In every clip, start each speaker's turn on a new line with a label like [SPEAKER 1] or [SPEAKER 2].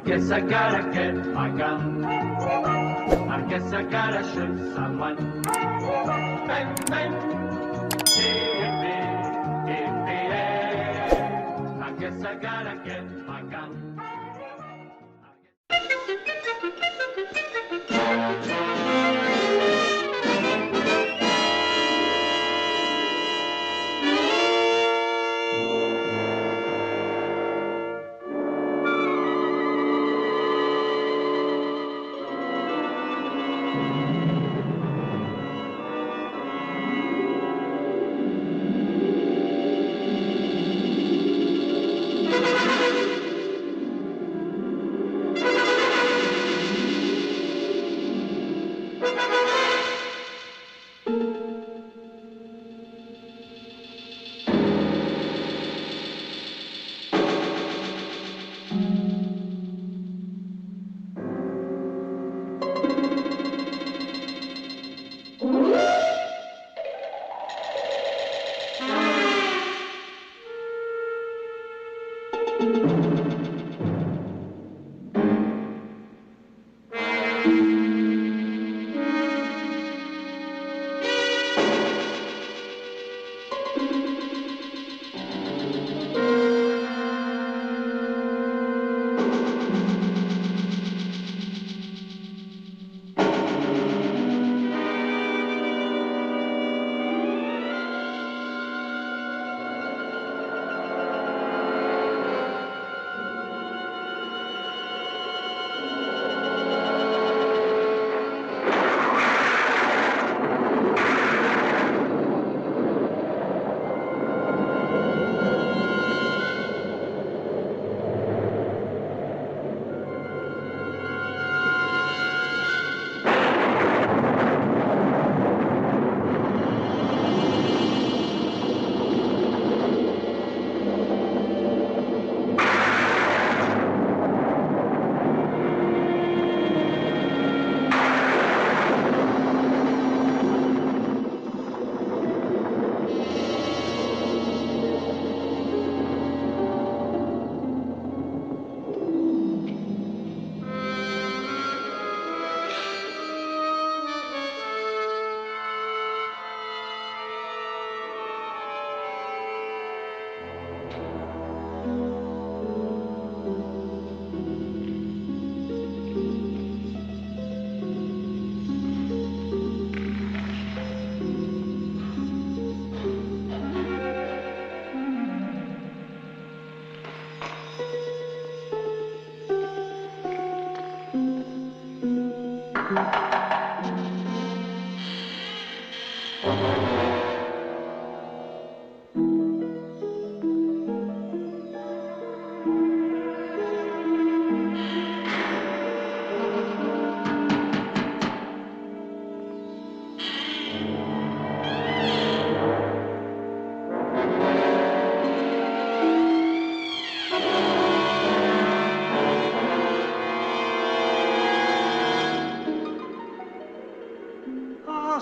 [SPEAKER 1] guess I gotta get my gun. I guess I gotta shoot someone. Bang, bang. I guess I gotta get my gun.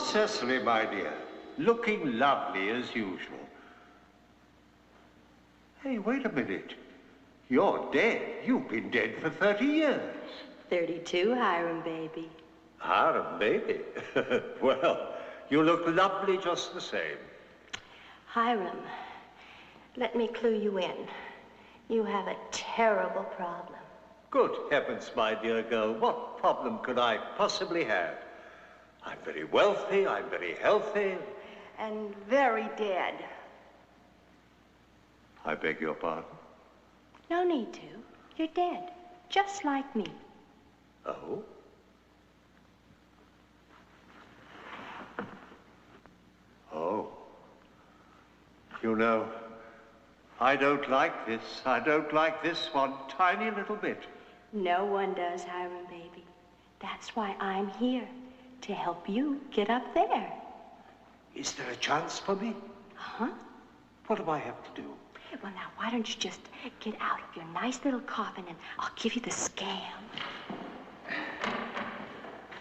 [SPEAKER 2] Cecily, my dear, looking lovely as usual. Hey, wait a minute. You're dead. You've been dead for 30 years.
[SPEAKER 3] 32, Hiram, baby.
[SPEAKER 2] Hiram, baby? Well, you look lovely just the same.
[SPEAKER 3] Hiram, let me clue you in. You have a terrible problem.
[SPEAKER 2] Good heavens, my dear girl, what problem could I possibly have? I'm very wealthy, I'm very healthy.
[SPEAKER 3] And very dead.
[SPEAKER 2] I beg your pardon?
[SPEAKER 3] No need to. You're dead, just like me.
[SPEAKER 2] Oh? Oh. You know, I don't like this. I don't like this one tiny little bit.
[SPEAKER 3] No one does, Hiram, baby. That's why I'm here. To help you get up there.
[SPEAKER 2] Is there a chance for me?
[SPEAKER 3] Huh?
[SPEAKER 2] What do I have to do?
[SPEAKER 3] Well, now, why don't you just get out of your nice little coffin and I'll give you the scam.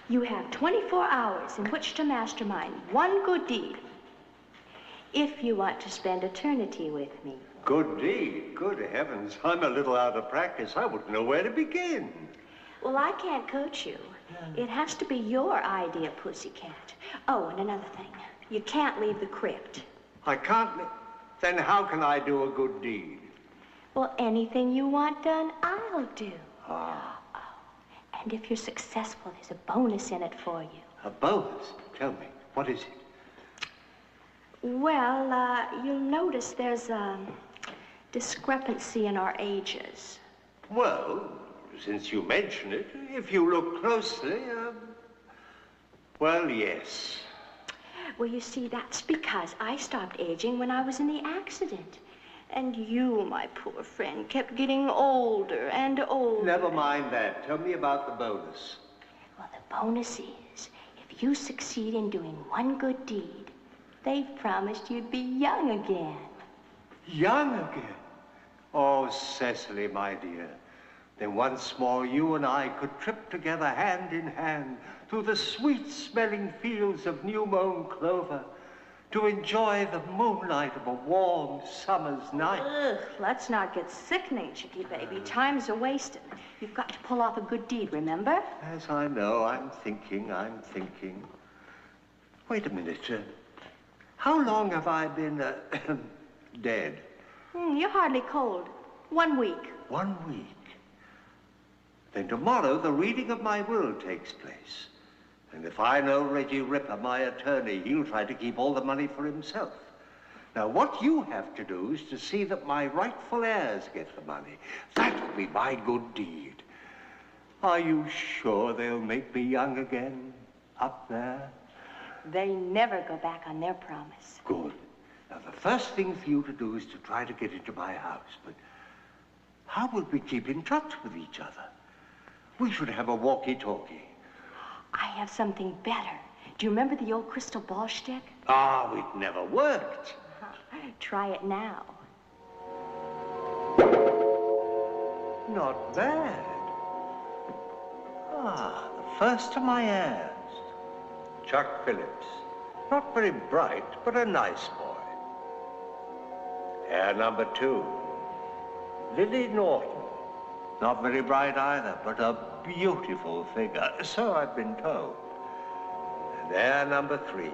[SPEAKER 3] You have 24 hours in which to mastermind one good deed. If you want to spend eternity with me.
[SPEAKER 2] Good deed? Good heavens. I'm a little out of practice. I wouldn't know where to begin.
[SPEAKER 3] Well, I can't coach you. It has to be your idea, pussycat. Oh, and another thing. You can't leave the crypt.
[SPEAKER 2] I can't. Then how can I do a good deed?
[SPEAKER 3] Well, anything you want done, I'll do.
[SPEAKER 2] Ah.
[SPEAKER 3] Oh, and if you're successful, there's a bonus in it for you.
[SPEAKER 2] A bonus? Tell me, what is it?
[SPEAKER 3] Well, you'll notice there's a discrepancy in our ages.
[SPEAKER 2] Well, since you mention it, if you look closely, well, yes.
[SPEAKER 3] Well, you see, that's because I stopped aging when I was in the accident. And you, my poor friend, kept getting older and older.
[SPEAKER 2] Never mind that. Tell me about the bonus.
[SPEAKER 3] Well, the bonus is, if you succeed in doing one good deed, they've promised you'd be young again. Young
[SPEAKER 2] again? Oh, Cecily, my dear. Then once more you and I could trip together hand in hand through the sweet-smelling fields of new-mown clover to enjoy the moonlight of a warm summer's night.
[SPEAKER 3] Ugh, let's not get sickening, chickie baby. Time's a-wasting. You've got to pull off a good deed, remember?
[SPEAKER 2] Yes, I know. I'm thinking. Wait a minute. How long have I been dead?
[SPEAKER 3] You're hardly cold. 1 week.
[SPEAKER 2] 1 week? Then tomorrow the reading of my will takes place. And if I know Reggie Ripper, my attorney, he'll try to keep all the money for himself. Now, what you have to do is to see that my rightful heirs get the money. That will be my good deed. Are you sure they'll make me young again up there?
[SPEAKER 3] They never go back on their promise.
[SPEAKER 2] Good. Now, the first thing for you to do is to try to get into my house. But how would we keep in touch with each other? We should have a walkie-talkie.
[SPEAKER 3] I have something better. Do you remember the old crystal ball shtick?
[SPEAKER 2] Ah, it never worked.
[SPEAKER 3] Try it now.
[SPEAKER 2] Not bad. Ah, the first of my heirs. Chuck Phillips. Not very bright, but a nice boy. Heir number 2. Lily Norton. Not very bright either, but a beautiful figure, so I've been told. And heir number 3,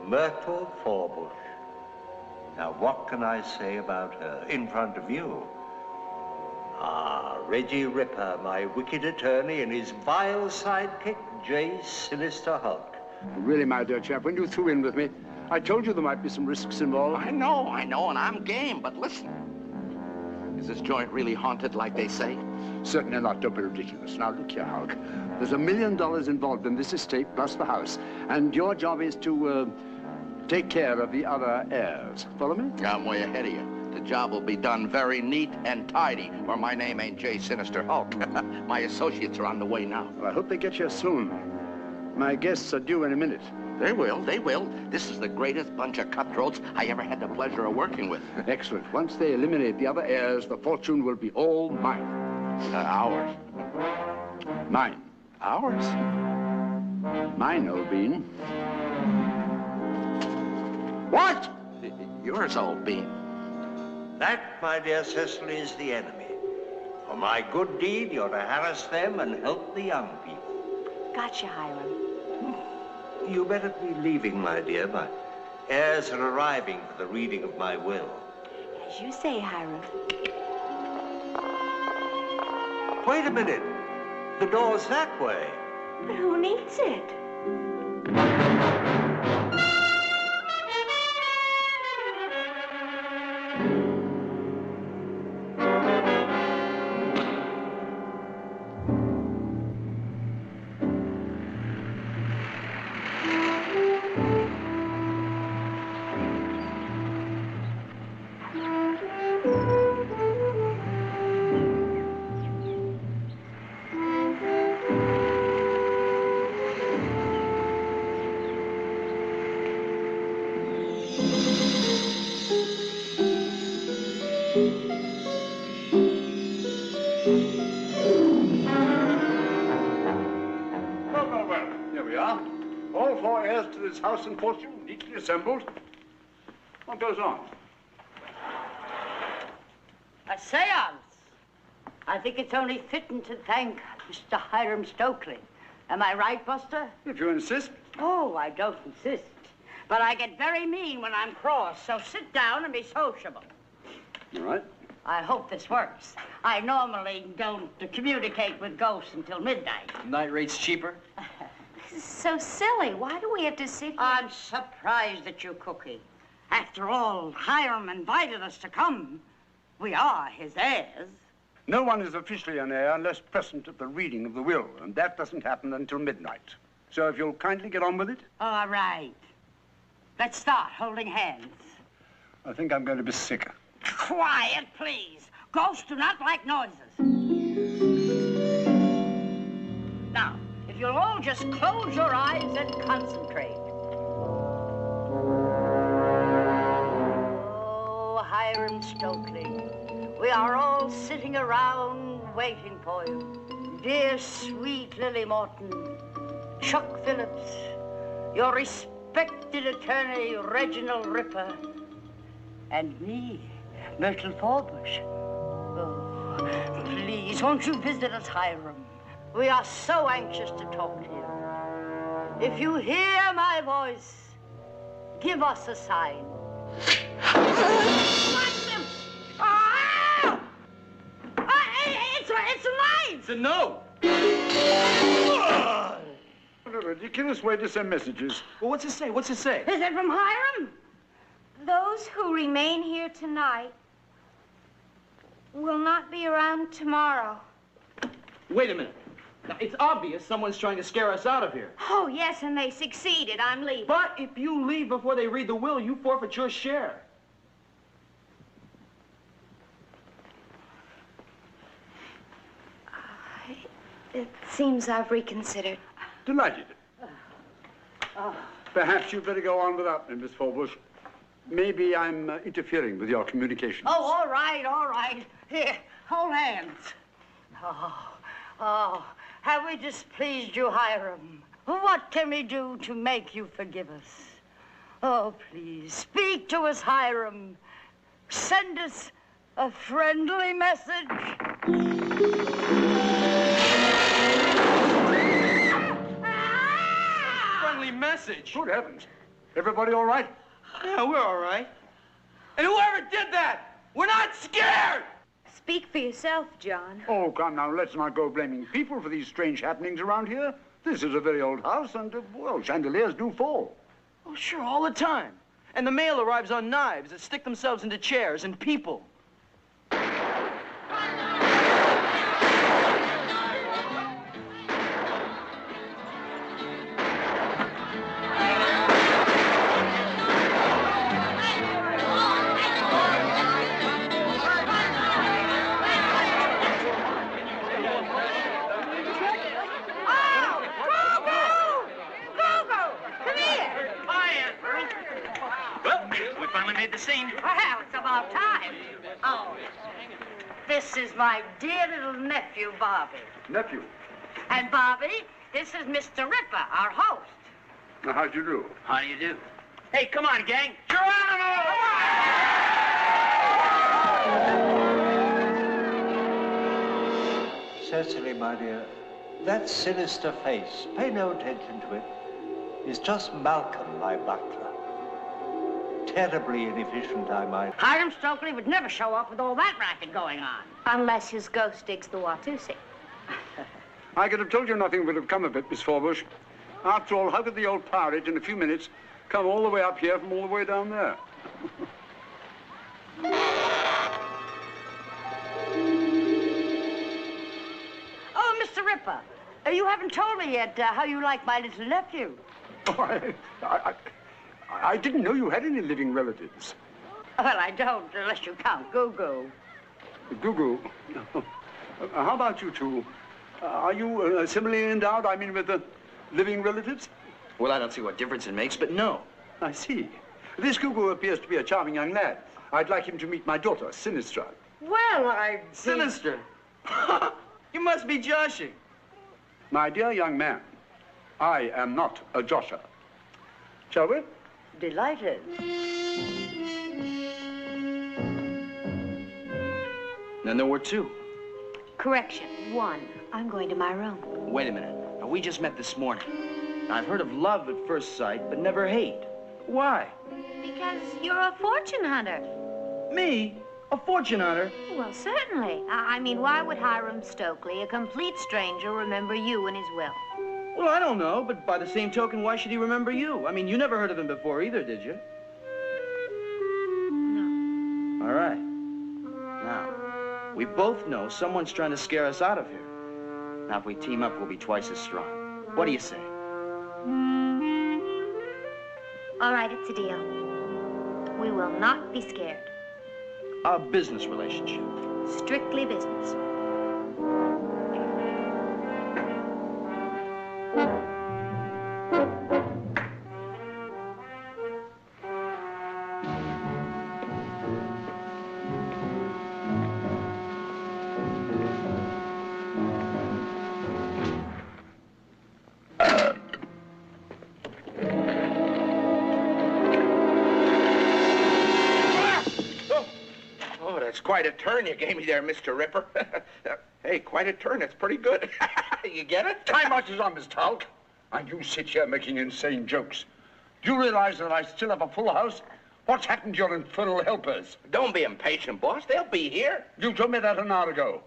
[SPEAKER 2] Myrtle Forbush. Now, what can I say about her in front of you? Ah, Reggie Ripper, my wicked attorney, and his vile sidekick, J. Sinister Hulk.
[SPEAKER 4] Really, my dear chap, when you threw in with me, I told you there might be some risks involved.
[SPEAKER 5] I know, and I'm game, but listen. Is this joint really haunted like they say?
[SPEAKER 4] Certainly not. Don't be ridiculous. Now, look here, Hulk. There's $1 million involved in this estate, plus the house. And your job is to, take care of the other heirs. Follow me?
[SPEAKER 5] I'm way ahead of you. The job will be done very neat and tidy, or my name ain't J. Sinister Hulk. My associates are on the way now.
[SPEAKER 4] Well, I hope they get here soon. My guests are due in a minute.
[SPEAKER 5] They will. This is the greatest bunch of cutthroats I ever had the pleasure of working with.
[SPEAKER 4] Excellent. Once they eliminate the other heirs, the fortune will be all mine.
[SPEAKER 5] Ours.
[SPEAKER 4] Mine.
[SPEAKER 5] Ours?
[SPEAKER 4] Mine, old bean.
[SPEAKER 5] What? Yours, old bean.
[SPEAKER 2] That, my dear Cecily, is the enemy. For my good deed, you're to harass them and help the young people.
[SPEAKER 3] Gotcha, Hiram.
[SPEAKER 2] You better be leaving, my dear. My heirs are arriving for the reading of my will.
[SPEAKER 3] As you say, Hiram.
[SPEAKER 2] Wait a minute. The door's that way.
[SPEAKER 3] But who needs it?
[SPEAKER 4] House and fortune neatly assembled. What goes on?
[SPEAKER 6] A seance? I think it's only fitting to thank Mr. Hiram Stokely. Am I right, Buster?
[SPEAKER 4] If you insist.
[SPEAKER 6] Oh, I don't insist. But I get very mean when I'm cross, so sit down and be sociable.
[SPEAKER 4] All right.
[SPEAKER 6] I hope this works. I normally don't communicate with ghosts until midnight.
[SPEAKER 7] Night rate's cheaper?
[SPEAKER 3] This is so silly. Why do we have to sit here?
[SPEAKER 6] I'm surprised at you, Cookie. After all, Hiram invited us to come. We are his heirs.
[SPEAKER 4] No one is officially an heir unless present at the reading of the will, and that doesn't happen until midnight. So if you'll kindly get on with it.
[SPEAKER 6] All right. Let's start holding hands.
[SPEAKER 4] I think I'm going to be sick.
[SPEAKER 6] Quiet, please. Ghosts do not like noises. Now, if you'll all just close your eyes and concentrate. Oh, Hiram Stokely, we are all sitting around waiting for you. Dear, sweet Lily Morton, Chuck Phillips, your respected attorney, Reginald Ripper, and me, Myrtle Forbush. Oh, please, won't you visit us, Hiram? We are so anxious to talk to you. If you hear my voice, give us a sign. Watch them! Ah! It's a light!
[SPEAKER 7] It's a no!
[SPEAKER 4] What a ridiculous way to send messages.
[SPEAKER 7] Well, what's it say? What's it say?
[SPEAKER 6] Is it from Hiram?
[SPEAKER 3] Those who remain here tonight will not be around tomorrow.
[SPEAKER 7] Wait a minute. Now, it's obvious someone's trying to scare us out of here.
[SPEAKER 3] Oh, yes, and they succeeded. I'm leaving.
[SPEAKER 7] But if you leave before they read the will, you forfeit your share.
[SPEAKER 3] It seems I've reconsidered.
[SPEAKER 4] Delighted. Perhaps you'd better go on without me, Miss Forbush. Maybe I'm interfering with your communications.
[SPEAKER 6] Oh, all right, all right. Here, hold hands. Oh, have we displeased you, Hiram? What can we do to make you forgive us? Oh, please, speak to us, Hiram. Send us a friendly message.
[SPEAKER 7] Friendly message?
[SPEAKER 4] Good heavens. Everybody all right?
[SPEAKER 7] Yeah, we're all right. And whoever did that, we're not scared!
[SPEAKER 3] Speak for yourself, John.
[SPEAKER 4] Oh, come now, let's not go blaming people for these strange happenings around here. This is a very old house, and, well, chandeliers do fall.
[SPEAKER 7] Oh, sure, all the time. And the mail arrives on knives that stick themselves into chairs and people.
[SPEAKER 6] Well, it's about time. Oh, this is my dear little nephew, Bobby.
[SPEAKER 4] Nephew.
[SPEAKER 6] And Bobby, this is Mr. Ripper, our host.
[SPEAKER 4] Now, how do you do?
[SPEAKER 7] How do you do? Hey, come on, gang. Geronimo!
[SPEAKER 2] Cecily, my dear, that sinister face, pay no attention to it, is just Malcolm, my butler. Terribly inefficient, I might.
[SPEAKER 6] Hiram Stokely would never show up with all that racket going on.
[SPEAKER 3] Unless his ghost digs the Watusi.
[SPEAKER 4] I could have told you nothing would have come of it, Miss Forbush. After all, how could the old pirate, in a few minutes, come all the way up here from all the way down there?
[SPEAKER 6] Oh, Mr. Ripper, you haven't told me yet how you like my little nephew.
[SPEAKER 4] Oh, I didn't know you had any living relatives.
[SPEAKER 6] Well, I don't, unless you count Goo-Goo.
[SPEAKER 4] Goo-Goo? How about you two? Are you similarly endowed, I mean, with living relatives?
[SPEAKER 7] Well, I don't see what difference it makes, but no.
[SPEAKER 4] I see. This Goo-Goo appears to be a charming young lad. I'd like him to meet my daughter, Sinistra.
[SPEAKER 6] Well, I...
[SPEAKER 7] Sinister. You must be joshing.
[SPEAKER 4] My dear young man, I am not a josher. Shall we?
[SPEAKER 6] Delighted.
[SPEAKER 7] Then there were 2.
[SPEAKER 3] Correction, 1. I'm going to my room.
[SPEAKER 7] Wait a minute. Now, we just met this morning. I've heard of love at first sight, but never hate. Why?
[SPEAKER 3] Because you're a fortune hunter.
[SPEAKER 7] Me? A fortune hunter?
[SPEAKER 3] Well, certainly. I mean, why would Hiram Stokely, a complete stranger, remember you in his will?
[SPEAKER 7] Well, I don't know, but by the same token, why should he remember you? I mean, you never heard of him before either, did you?
[SPEAKER 3] No.
[SPEAKER 7] All right. Now, we both know someone's trying to scare us out of here. Now, if we team up, we'll be twice as strong. What do you say?
[SPEAKER 3] All right, it's a deal. We will not be scared.
[SPEAKER 7] A business relationship.
[SPEAKER 3] Strictly business.
[SPEAKER 5] Quite a turn you gave me there, Mr. Ripper. Hey, quite a turn. That's pretty good. You get it?
[SPEAKER 4] Time out is on, Mr. Hulk. And you sit here making insane jokes. Do you realize that I still have a full house? What's happened to your infernal helpers?
[SPEAKER 5] Don't be impatient, boss. They'll be here.
[SPEAKER 4] You told me that an hour ago.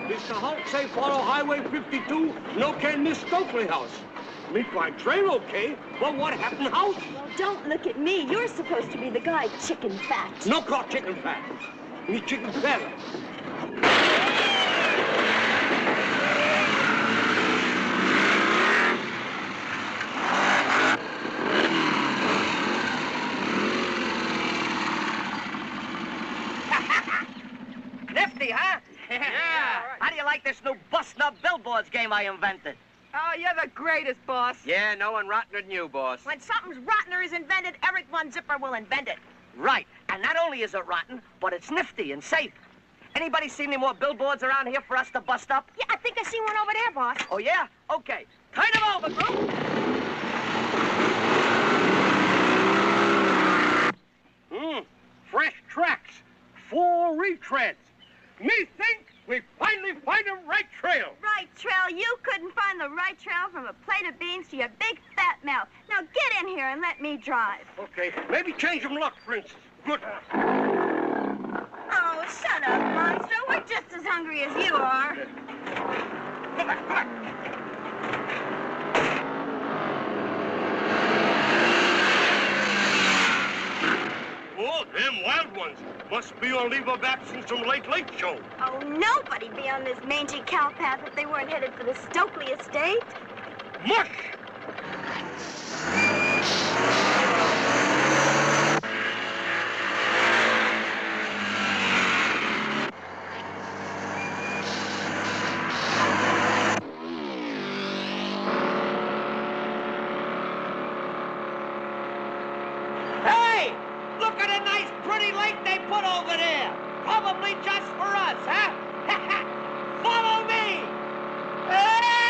[SPEAKER 8] Mr. Hulk say follow Highway 52, no can miss Stokely house. Meet by train, okay, but what happened house?
[SPEAKER 3] Well, don't look at me. You're supposed to be the guy, chicken fat.
[SPEAKER 8] No call chicken fat. Me chicken fat.
[SPEAKER 9] Nifty, huh? Yeah. How do you like this new busting up billboards game I invented?
[SPEAKER 10] Oh, you're the greatest, boss.
[SPEAKER 9] Yeah, no one rottener than you, boss.
[SPEAKER 10] When something's rottener is invented, Eric Von Zipper will invent it.
[SPEAKER 9] Right. And not only is it rotten, but it's nifty and safe. Anybody see any more billboards around here for us to bust up?
[SPEAKER 10] Yeah, I think I see one over there, boss.
[SPEAKER 9] Oh, yeah? Okay. Turn them over, group.
[SPEAKER 8] Fresh tracks. 4 retreads. Me think we finally find a right trail.
[SPEAKER 10] Right trail? You couldn't find the right trail from a plate of beans to your big fat mouth. Now get in here and let me drive.
[SPEAKER 8] Okay, maybe change some luck, Princess. Good.
[SPEAKER 10] Oh, shut up, monster. We're just as hungry as you are.
[SPEAKER 8] Come back. Oh, them wild ones must be on leave of absence from Late Show.
[SPEAKER 10] Oh, nobody'd be on this mangy cow path if they weren't headed for the Stokely estate.
[SPEAKER 8] Mush!
[SPEAKER 9] Hey! Look at a nice, pretty lake they put over there. Probably just for us, huh? Follow me! Hey!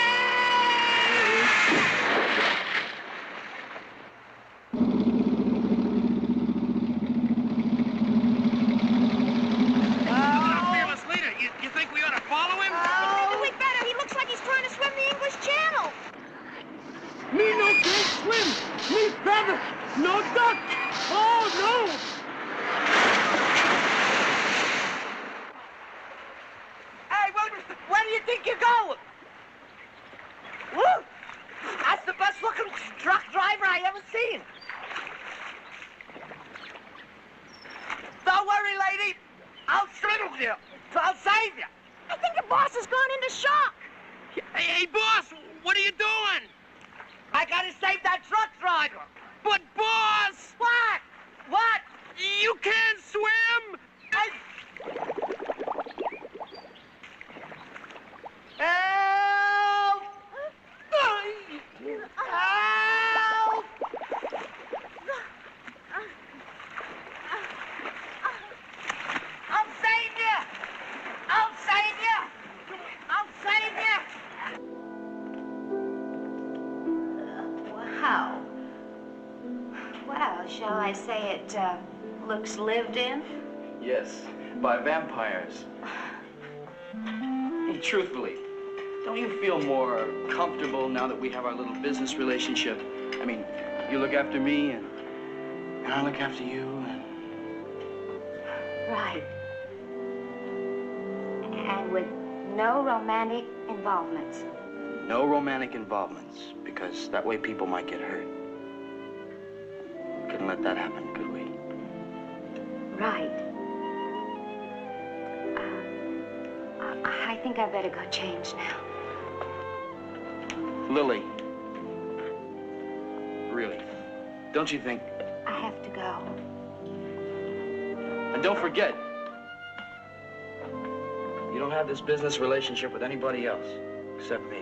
[SPEAKER 8] Fearless leader, you think we ought to follow him?
[SPEAKER 10] Oh, we better. He looks like he's trying to swim the English Channel.
[SPEAKER 8] Me no can't swim. Me feather. No duck. Oh, no.
[SPEAKER 9] Hey, where do you think you're going? Woo! That's the best looking truck driver I ever seen. Don't worry, lady. I'll swim you. I'll save you.
[SPEAKER 10] I think the boss has gone into shock.
[SPEAKER 8] Hey, boss, what are you doing?
[SPEAKER 9] I gotta save that truck driver.
[SPEAKER 8] But, boss!
[SPEAKER 9] What? What?
[SPEAKER 8] You can't swim!
[SPEAKER 9] Help! Help! I'll save you! I'll save you! I'll save you!
[SPEAKER 3] Wow. I say it looks lived in?
[SPEAKER 7] Yes, by vampires. Hey, truthfully, don't you feel more comfortable now that we have our little business relationship? I mean, you look after me and I look after you and...
[SPEAKER 3] Right. And with no romantic involvements.
[SPEAKER 7] No romantic involvements, because that way people might get hurt. Couldn't let that happen, could we?
[SPEAKER 3] Right. I think I better go change now.
[SPEAKER 7] Lily. Really, don't you think...
[SPEAKER 3] I have to go.
[SPEAKER 7] And don't forget, you don't have this business relationship with anybody else except me.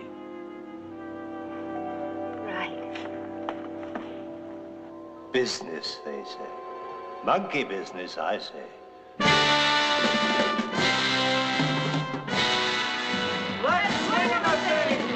[SPEAKER 3] Right.
[SPEAKER 2] Business, they say. Monkey business, I say.
[SPEAKER 9] Let's swing the thing!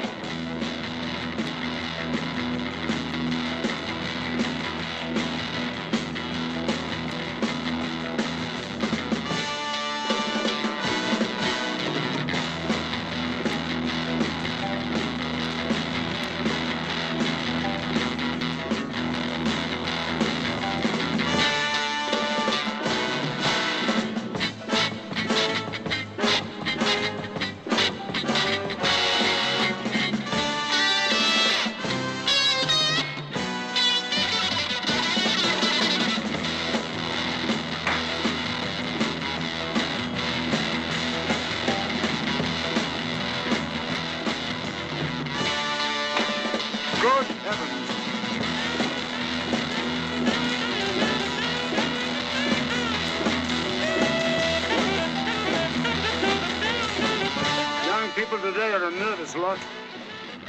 [SPEAKER 4] Lot.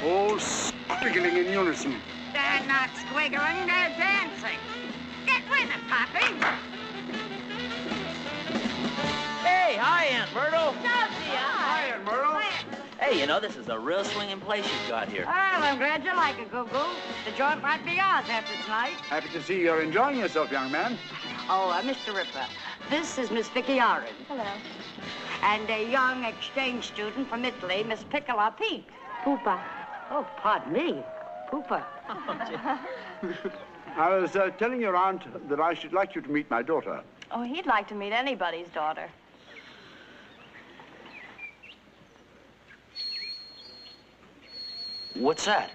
[SPEAKER 4] All squiggling in unison.
[SPEAKER 6] They're not squiggling, they're dancing. Get with it, Poppy.
[SPEAKER 9] Hey, hi, Aunt Myrtle.
[SPEAKER 6] Hi,
[SPEAKER 4] Aunt Myrtle.
[SPEAKER 9] Hey, you know, this is a real swinging place you've got here.
[SPEAKER 6] Well, I'm glad you like it, Goo-Goo. The joint might be ours after tonight.
[SPEAKER 4] Happy to see you're enjoying yourself, young man.
[SPEAKER 6] Oh, Mr. Ripper, this is Miss Vicky Oren.
[SPEAKER 3] Hello.
[SPEAKER 6] And a young exchange student from Italy, Miss Piccola Pete.
[SPEAKER 3] Poopa.
[SPEAKER 6] Oh, pardon me. Poopa.
[SPEAKER 4] I was telling your aunt that I should like you to meet my daughter.
[SPEAKER 3] Oh, he'd like to meet anybody's daughter.
[SPEAKER 7] What's that?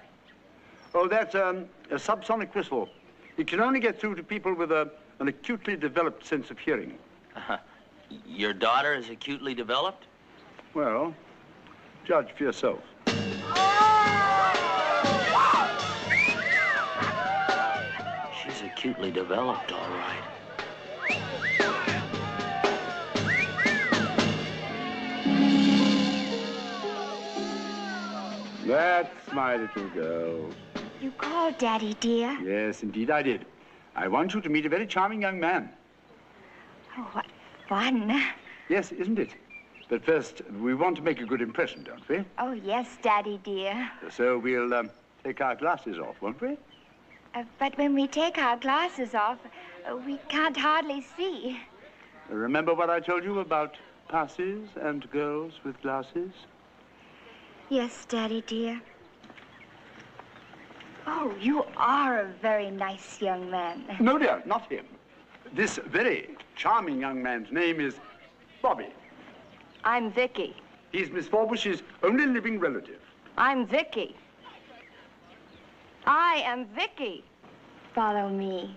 [SPEAKER 4] Oh, that's a subsonic whistle. It can only get through to people with an acutely developed sense of hearing.
[SPEAKER 9] Your daughter is acutely developed?
[SPEAKER 4] Well, judge for yourself.
[SPEAKER 9] She's acutely developed, all right.
[SPEAKER 4] That's my little girl.
[SPEAKER 3] You called, Daddy, dear?
[SPEAKER 4] Yes, indeed I did. I want you to meet a very charming young man.
[SPEAKER 3] Oh, what fun.
[SPEAKER 4] Yes, isn't it? But first, we want to make a good impression, don't we?
[SPEAKER 3] Oh, yes, Daddy, dear.
[SPEAKER 4] So we'll take our glasses off, won't we?
[SPEAKER 3] But when we take our glasses off, we can't hardly see.
[SPEAKER 4] Remember what I told you about passes and girls with glasses?
[SPEAKER 3] Yes, Daddy, dear. Oh, you are a very nice young man.
[SPEAKER 4] No, dear, not him. This very charming young man's name is Bobby.
[SPEAKER 3] I'm Vicky.
[SPEAKER 4] He's Miss Forbush's only living relative.
[SPEAKER 3] I'm Vicky. I am Vicky. Follow me.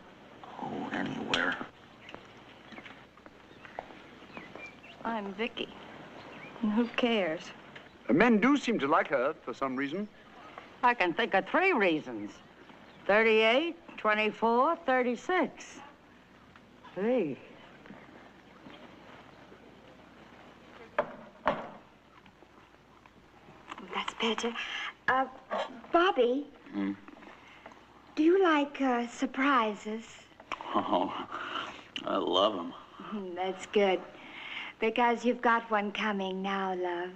[SPEAKER 7] Oh, anywhere.
[SPEAKER 3] I'm Vicky. And who cares?
[SPEAKER 4] Men do seem to like her for some reason.
[SPEAKER 6] I can think of 3 reasons. 38, 24, 36. 3.
[SPEAKER 3] That's better. Bobby. Do you like surprises?
[SPEAKER 9] Oh, I love them.
[SPEAKER 3] That's good. Because you've got one coming now, love.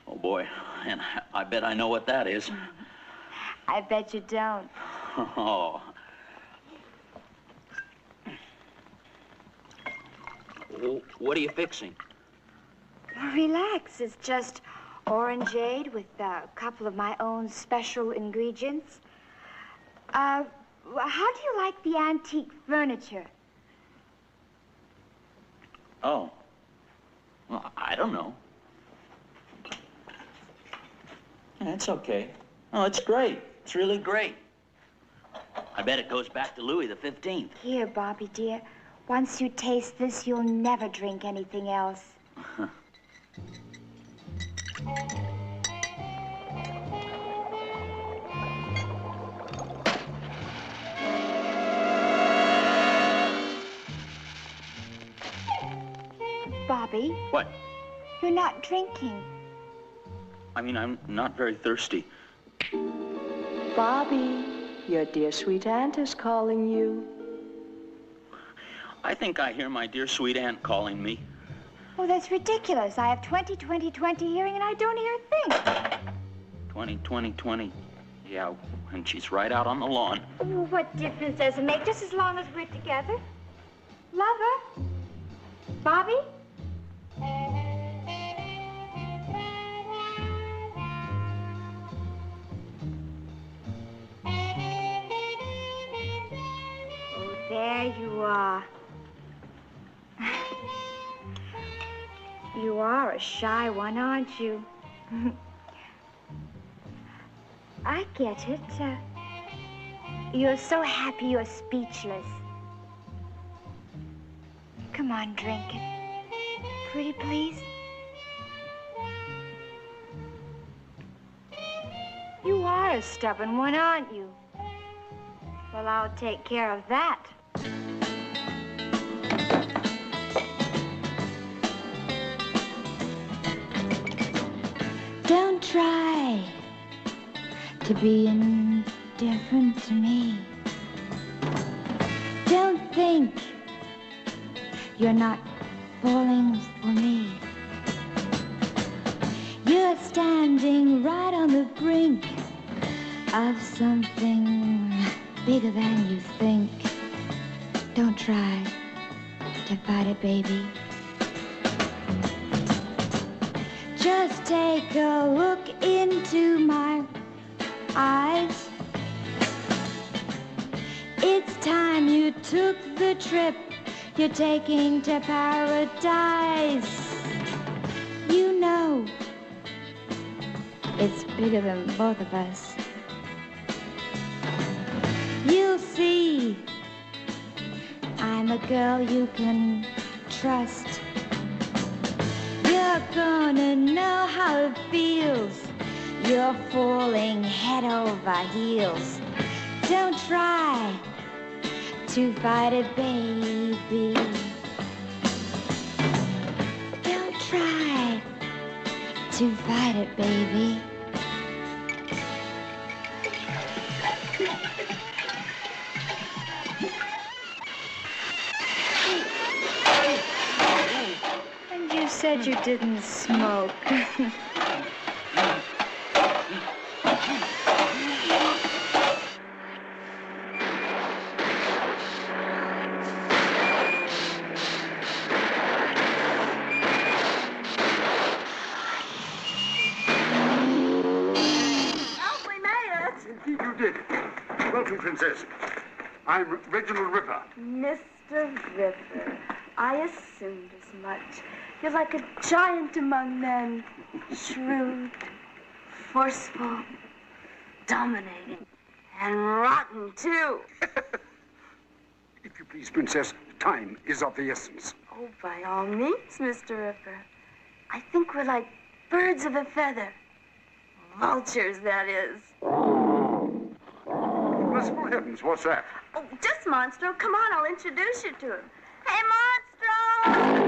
[SPEAKER 9] Oh, boy. And I bet I know what that is.
[SPEAKER 3] I bet you don't.
[SPEAKER 9] Oh.
[SPEAKER 7] What are you fixing?
[SPEAKER 3] Relax. It's just orangeade with a couple of my own special ingredients. How do you like the antique furniture?
[SPEAKER 7] Oh. Well, I don't know. Yeah, it's okay. Oh, it's great. It's really great. I bet it goes back to Louis the 15th.
[SPEAKER 3] Here, Bobby, dear. Once you taste this, you'll never drink anything else. Bobby?
[SPEAKER 7] What?
[SPEAKER 3] You're not drinking.
[SPEAKER 7] I mean, I'm not very thirsty.
[SPEAKER 11] Bobby, your dear sweet aunt is calling you.
[SPEAKER 7] I think I hear my dear sweet aunt calling me.
[SPEAKER 3] Oh, that's ridiculous. I have 20/20/20 hearing and I don't hear a thing.
[SPEAKER 7] 20/20/20. Yeah, and she's right out on the lawn.
[SPEAKER 3] Oh, what difference does it make, just as long as we're together? Lover? Bobby? Oh, there you are. You are a shy one, aren't you? I get it. You're so happy you're speechless. Come on, drink it. Pretty please. You are a stubborn one, aren't you? Well, I'll take care of that. Don't try to be indifferent to me. Don't think you're not falling for me. You're standing right on the brink of something bigger than you think. Don't try to fight it, baby. Just take a look into my eyes. It's time you took the trip you're taking to paradise. You know, it's bigger than both of us. You'll see, I'm a girl you can trust. You're gonna know how it feels. You're falling head over heels. Don't try to fight it, baby. Don't try to fight it, baby. And you said you didn't smoke.
[SPEAKER 4] Princess. I'm Reginald Ripper.
[SPEAKER 11] Mr. Ripper, I assumed as much. You're like a giant among men. Shrewd, forceful, dominating, and rotten, too.
[SPEAKER 4] If you please, Princess, time is of the essence.
[SPEAKER 11] Oh, by all means, Mr. Ripper. I think we're like birds of a feather. Vultures, that is.
[SPEAKER 4] Merciful heavens, what's that?
[SPEAKER 11] Oh, just Monstro. Come on, I'll introduce you to him. Hey, Monstro!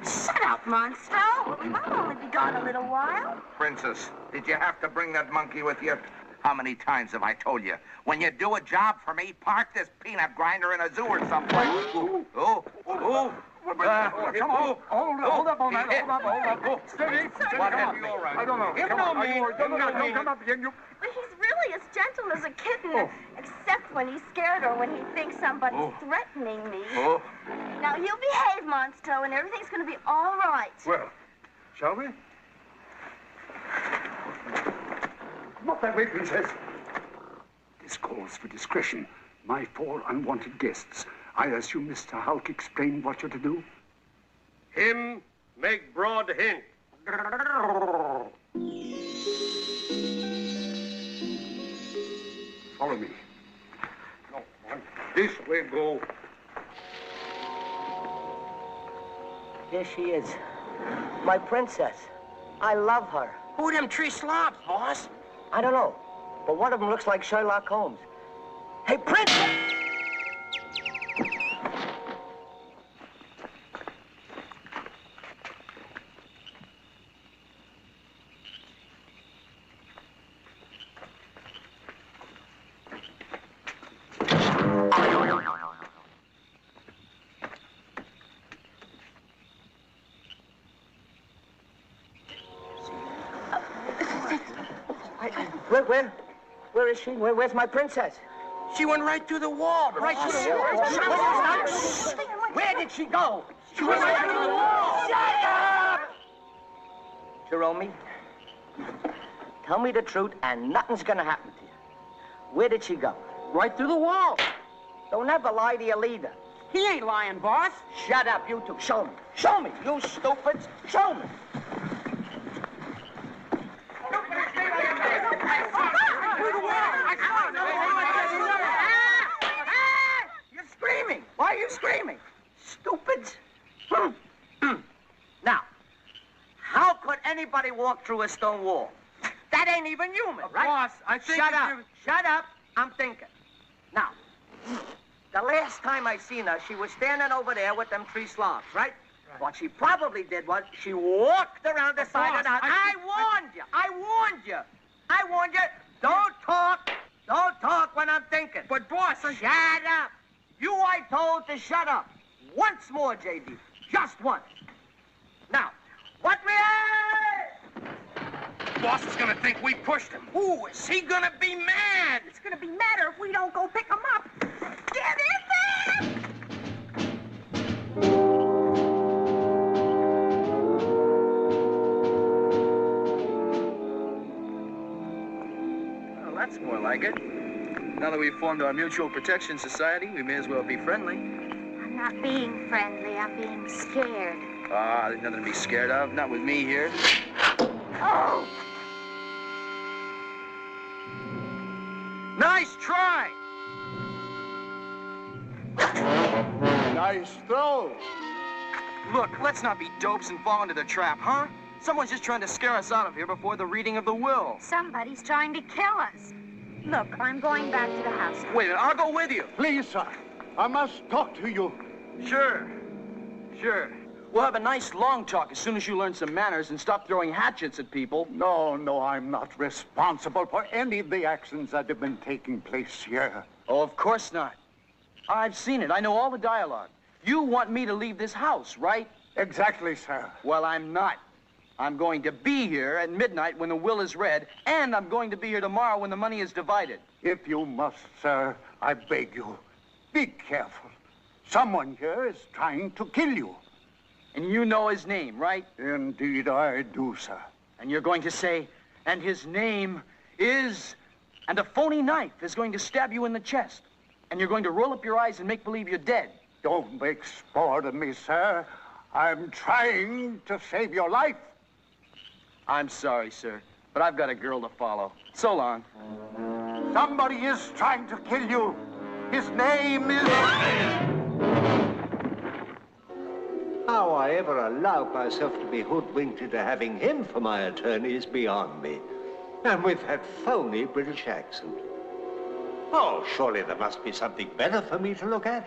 [SPEAKER 11] Shut up, Monstro. We might only be gone a little while.
[SPEAKER 5] Princess, did you have to bring that monkey with you? How many times have I told you? When you do a job for me, park this peanut grinder in a zoo or someplace.
[SPEAKER 4] Come on. Hold up, old man. Hold up. Steady.
[SPEAKER 5] What happened?
[SPEAKER 4] I don't know.
[SPEAKER 5] Him no me.
[SPEAKER 4] Don't come up again.
[SPEAKER 11] But he's really a gentle as a kitten, except when he's scared or when he thinks somebody's threatening me.
[SPEAKER 5] Oh.
[SPEAKER 11] Now, you behave, Monstro, and everything's going to be all right.
[SPEAKER 8] Well, shall we? Not that way, Princess. This calls for discretion. My 4 unwanted guests. I assume Mr. Hulk explained what you're to do?
[SPEAKER 12] Him make broad hint.
[SPEAKER 8] Follow me.
[SPEAKER 12] No, this way go.
[SPEAKER 9] There she is. My princess. I love her.
[SPEAKER 13] Who are them 3 slobs, boss?
[SPEAKER 9] I don't know, but one of them looks like Sherlock Holmes. Hey, princess! Where is she? Where's my princess?
[SPEAKER 13] She went right through the wall, boss.
[SPEAKER 9] Right through the wall? Where did she go?
[SPEAKER 13] She went right through the wall.
[SPEAKER 9] Shut up! Jerome, tell me the truth and nothing's gonna happen to you. Where did she go?
[SPEAKER 13] Right through the wall.
[SPEAKER 9] Don't ever lie to your leader.
[SPEAKER 13] He ain't lying, boss.
[SPEAKER 9] Shut up, you two. Show me. Show me, you stupids. Show me. You're screaming. Why are you screaming? Stupids. Now, how could anybody walk through a stone wall? That ain't even human, right?
[SPEAKER 12] Boss, I think
[SPEAKER 9] Shut up. Shut up. I'm thinking. Now, the last time I seen her, she was standing over there with them 3 slobs, right? What she probably did was she walked around the side of the house. I warned you. I warned you. I warned you. Don't talk. Don't talk when I'm thinking.
[SPEAKER 13] But, boss,
[SPEAKER 9] Shut up. You I told to shut up. Once more, J.D. Just once. Now, what we
[SPEAKER 13] boss is gonna think we pushed him. Ooh, is he gonna be mad?
[SPEAKER 11] It's going to be madder if we don't go pick him up. Get in there!
[SPEAKER 7] Well, that's more like it. Now that we've formed our mutual protection society, we may as well be friendly.
[SPEAKER 10] I'm not being friendly. I'm being scared.
[SPEAKER 7] Ah, there's nothing to be scared of. Not with me here.
[SPEAKER 10] Oh!
[SPEAKER 13] Nice try.
[SPEAKER 4] Nice throw.
[SPEAKER 7] Look, let's not be dopes and fall into the trap, huh? Someone's just trying to scare us out of here before the reading of the will.
[SPEAKER 10] Somebody's trying to kill us. Look, I'm going back to the house.
[SPEAKER 7] Wait a minute, I'll go with you.
[SPEAKER 4] Please, sir. I must talk to you.
[SPEAKER 7] Sure. We'll have a nice long talk as soon as you learn some manners and stop throwing hatchets at people.
[SPEAKER 4] No, I'm not responsible for any of the actions that have been taking place here.
[SPEAKER 7] Oh, of course not. I've seen it. I know all the dialogue. You want me to leave this house, right?
[SPEAKER 4] Exactly, sir.
[SPEAKER 7] Well, I'm not. I'm going to be here at midnight when the will is read, and I'm going to be here tomorrow when the money is divided.
[SPEAKER 4] If you must, sir, I beg you, be careful. Someone here is trying to kill you.
[SPEAKER 7] And you know his name, right?
[SPEAKER 4] Indeed, I do, sir.
[SPEAKER 7] And you're going to say, and his name is... And a phony knife is going to stab you in the chest. And you're going to roll up your eyes and make believe you're dead.
[SPEAKER 4] Don't make sport of me, sir. I'm trying to save your life.
[SPEAKER 7] I'm sorry, sir, but I've got a girl to follow. So long.
[SPEAKER 4] Somebody is trying to kill you. His name is...
[SPEAKER 2] How I ever allowed myself to be hoodwinked into having him for my attorney is beyond me. And with that phony British accent. Oh, surely there must be something better for me to look at.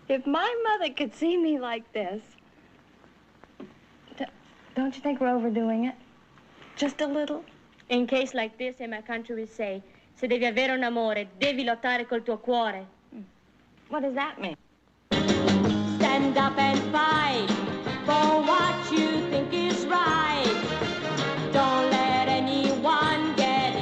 [SPEAKER 3] If my mother could see me like this... Don't you think we're overdoing it? Just a little?
[SPEAKER 14] In case like this, in my country we say, se devi avere un amore, devi lottare col tuo cuore.
[SPEAKER 3] What does that mean?
[SPEAKER 14] Stand up and fight for what you think is right. Don't let anyone get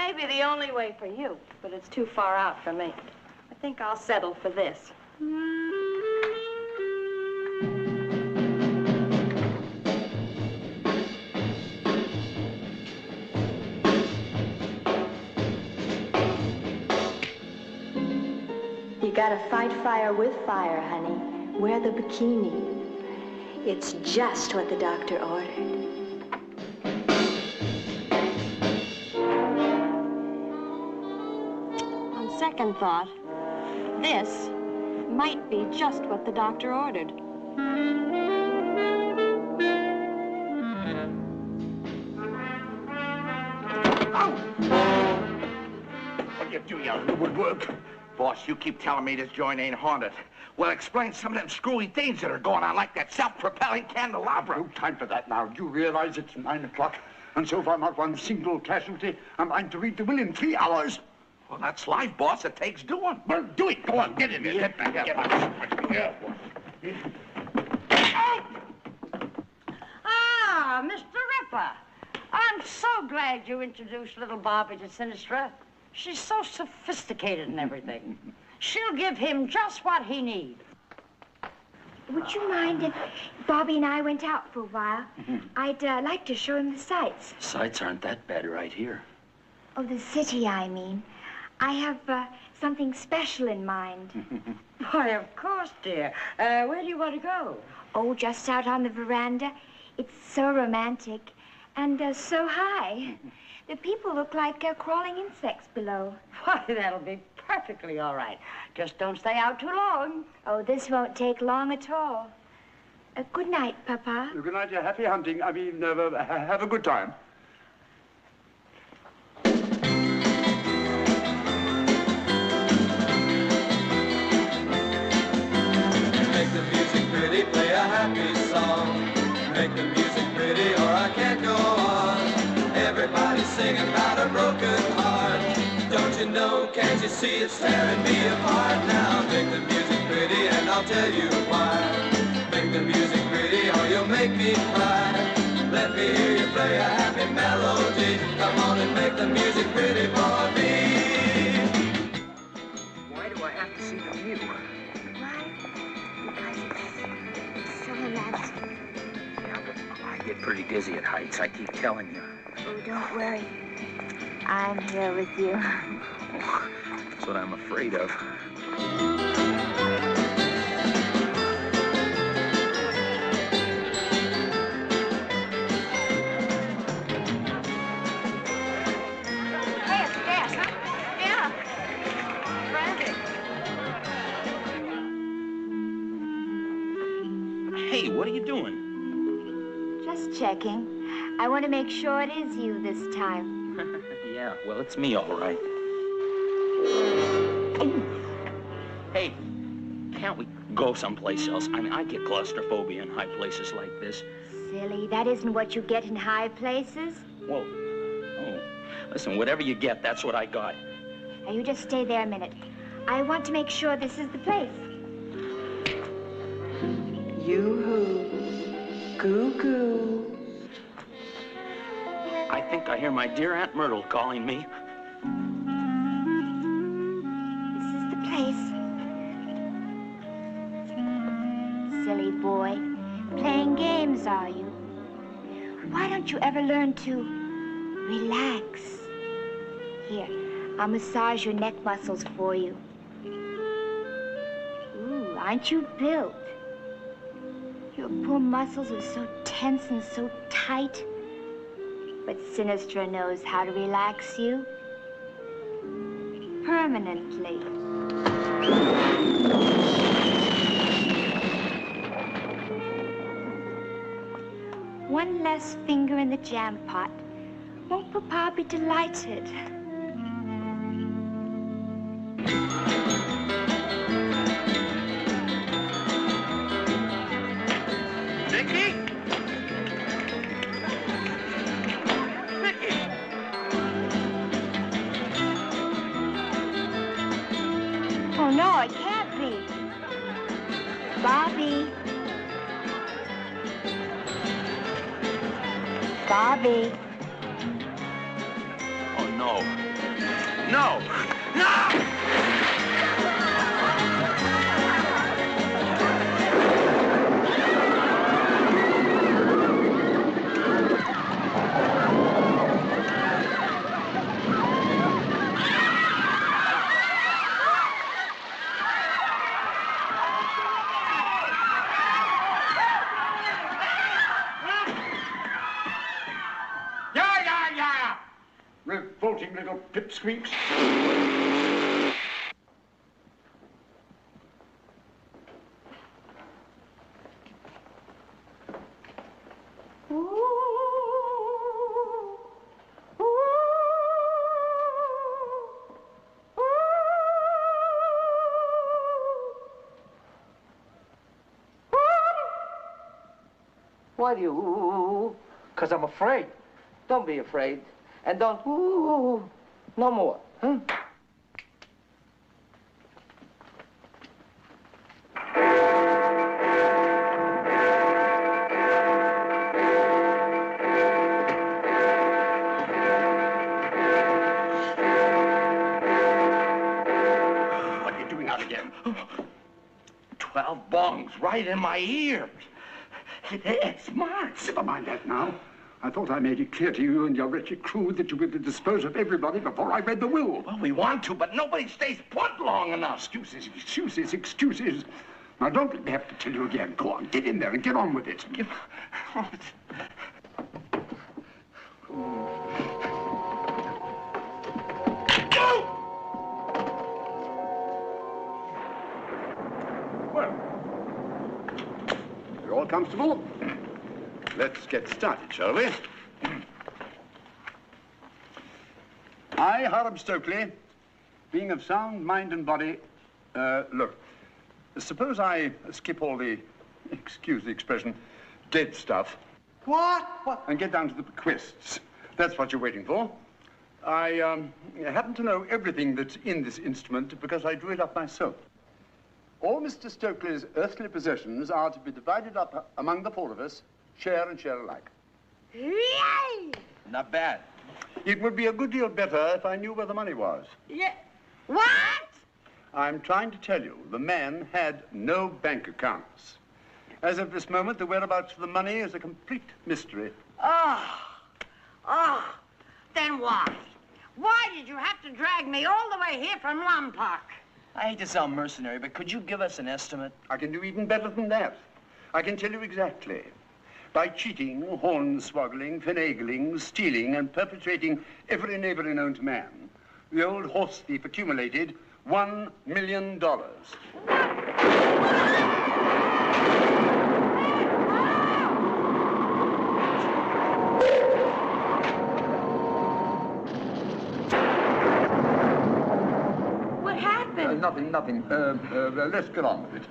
[SPEAKER 6] may be the only way for you, but it's too far out for me. I think I'll settle for this.
[SPEAKER 15] You gotta fight fire with fire, honey. Wear the bikini. It's just what the doctor ordered.
[SPEAKER 6] On second thought, this might be just what the doctor ordered.
[SPEAKER 5] What you do, you woodwork? Boss, you keep telling me this joint ain't haunted. Well, explain some of them screwy things that are going on, like that self-propelling candelabra.
[SPEAKER 8] No time for that now. Do you realize it's 9 o'clock? And so far, not one single casualty. I'm going to read the will in 3 hours.
[SPEAKER 5] Well, that's life, boss. It takes doing.
[SPEAKER 8] Well, do it. Go on, get in there. Get back.
[SPEAKER 5] Yeah.
[SPEAKER 6] Ah, Mr. Ripper. I'm so glad you introduced little Bobby to Sinistra. She's so sophisticated and everything. She'll give him just what he needs.
[SPEAKER 3] Would you mind if Bobby and I went out for a while? I'd like to show him the sights.
[SPEAKER 7] Sights aren't that bad right here.
[SPEAKER 3] Oh, the city, I mean. I have something special in mind.
[SPEAKER 6] Why, of course, dear. Where do you want to go?
[SPEAKER 3] Oh, just out on the veranda. It's so romantic and so high. The people look like crawling insects below.
[SPEAKER 6] Why, that'll be perfectly all right. Just don't stay out too long.
[SPEAKER 3] Oh, this won't take long at all. Good night, Papa.
[SPEAKER 8] Good night, dear. Happy hunting. I mean, have a good time.
[SPEAKER 1] Make the music pretty, play a happy song. Make the music pretty or I can't go on. Everybody's singing about a broken heart. Don't you know, can't you see it's tearing me apart now? Make the music pretty and I'll tell you why. Make the music pretty or you'll make me cry. Let me hear you play a happy melody. Come on and make the music pretty for me.
[SPEAKER 9] Why do I have to see the view?
[SPEAKER 3] Why? Because it's so romantic.
[SPEAKER 9] Yeah, but I get pretty dizzy at heights. I keep telling you.
[SPEAKER 3] Oh, don't worry. I'm here with you.
[SPEAKER 9] Oh, that's what I'm afraid of.
[SPEAKER 6] Hey, it's gas, huh? Yeah. Frantic.
[SPEAKER 7] Hey, what are you doing?
[SPEAKER 3] Just checking. I want to make sure it is you this time.
[SPEAKER 7] Yeah, well, it's me, all right. Hey, can't we go someplace else? I mean, I get claustrophobia in high places like this.
[SPEAKER 3] Silly, that isn't what you get in high places.
[SPEAKER 7] Whoa. Oh, listen, whatever you get, that's what I got.
[SPEAKER 3] Now, you just stay there a minute. I want to make sure this is the place.
[SPEAKER 15] Yoo-hoo. Goo-goo.
[SPEAKER 7] I think I hear my dear Aunt Myrtle calling me.
[SPEAKER 3] This is the place. Silly boy. Playing games, are you? Why don't you ever learn to relax? Here, I'll massage your neck muscles for you. Ooh, aren't you built? Your poor muscles are so tense and so tight. But Sinistra knows how to relax you permanently. One less finger in the jam pot. Won't Papa be delighted?
[SPEAKER 5] Vicky?
[SPEAKER 3] Oh, no, it can't be. Bobby. Bobby.
[SPEAKER 7] Oh, no.
[SPEAKER 5] No! No!
[SPEAKER 8] Revolting little pipsqueaks.
[SPEAKER 9] Why do you? Because I'm afraid. Don't be afraid. And don't, no more, huh?
[SPEAKER 8] What are you doing out again?
[SPEAKER 5] 12 bongs right in my ears. It's smart.
[SPEAKER 8] Never mind that now. I thought I made it clear to you and your wretched crew that you were to dispose of everybody before I read the will.
[SPEAKER 5] Well, we want to, but nobody stays put long enough.
[SPEAKER 8] Excuses, excuses, excuses. Now, don't let me have to tell you again. Go on, get in there and get on with it. Well, you're all comfortable? Let's get started, shall we? I, Hiram Stokely, being of sound mind and body, look, suppose I skip all the, excuse the expression, dead stuff.
[SPEAKER 9] What?
[SPEAKER 8] And get down to the bequests. That's what you're waiting for. I happen to know everything that's in this instrument because I drew it up myself. All Mr. Stokely's earthly possessions are to be divided up among the four of us, share and share alike.
[SPEAKER 9] Yay!
[SPEAKER 5] Not bad.
[SPEAKER 8] It would be a good deal better if I knew where the money was.
[SPEAKER 6] Yeah. What?
[SPEAKER 8] I'm trying to tell you, the man had no bank accounts. As of this moment, the whereabouts of the money is a complete mystery.
[SPEAKER 6] Then why? Why did you have to drag me all the way here from Lompoc?
[SPEAKER 7] I hate to sound mercenary, but could you give us an estimate?
[SPEAKER 8] I can do even better than that. I can tell you exactly. By cheating, hornswoggling, finagling, stealing, and perpetrating every knavery known to man, the old horse thief accumulated $1 million.
[SPEAKER 6] What happened?
[SPEAKER 8] Nothing. Let's get on with it.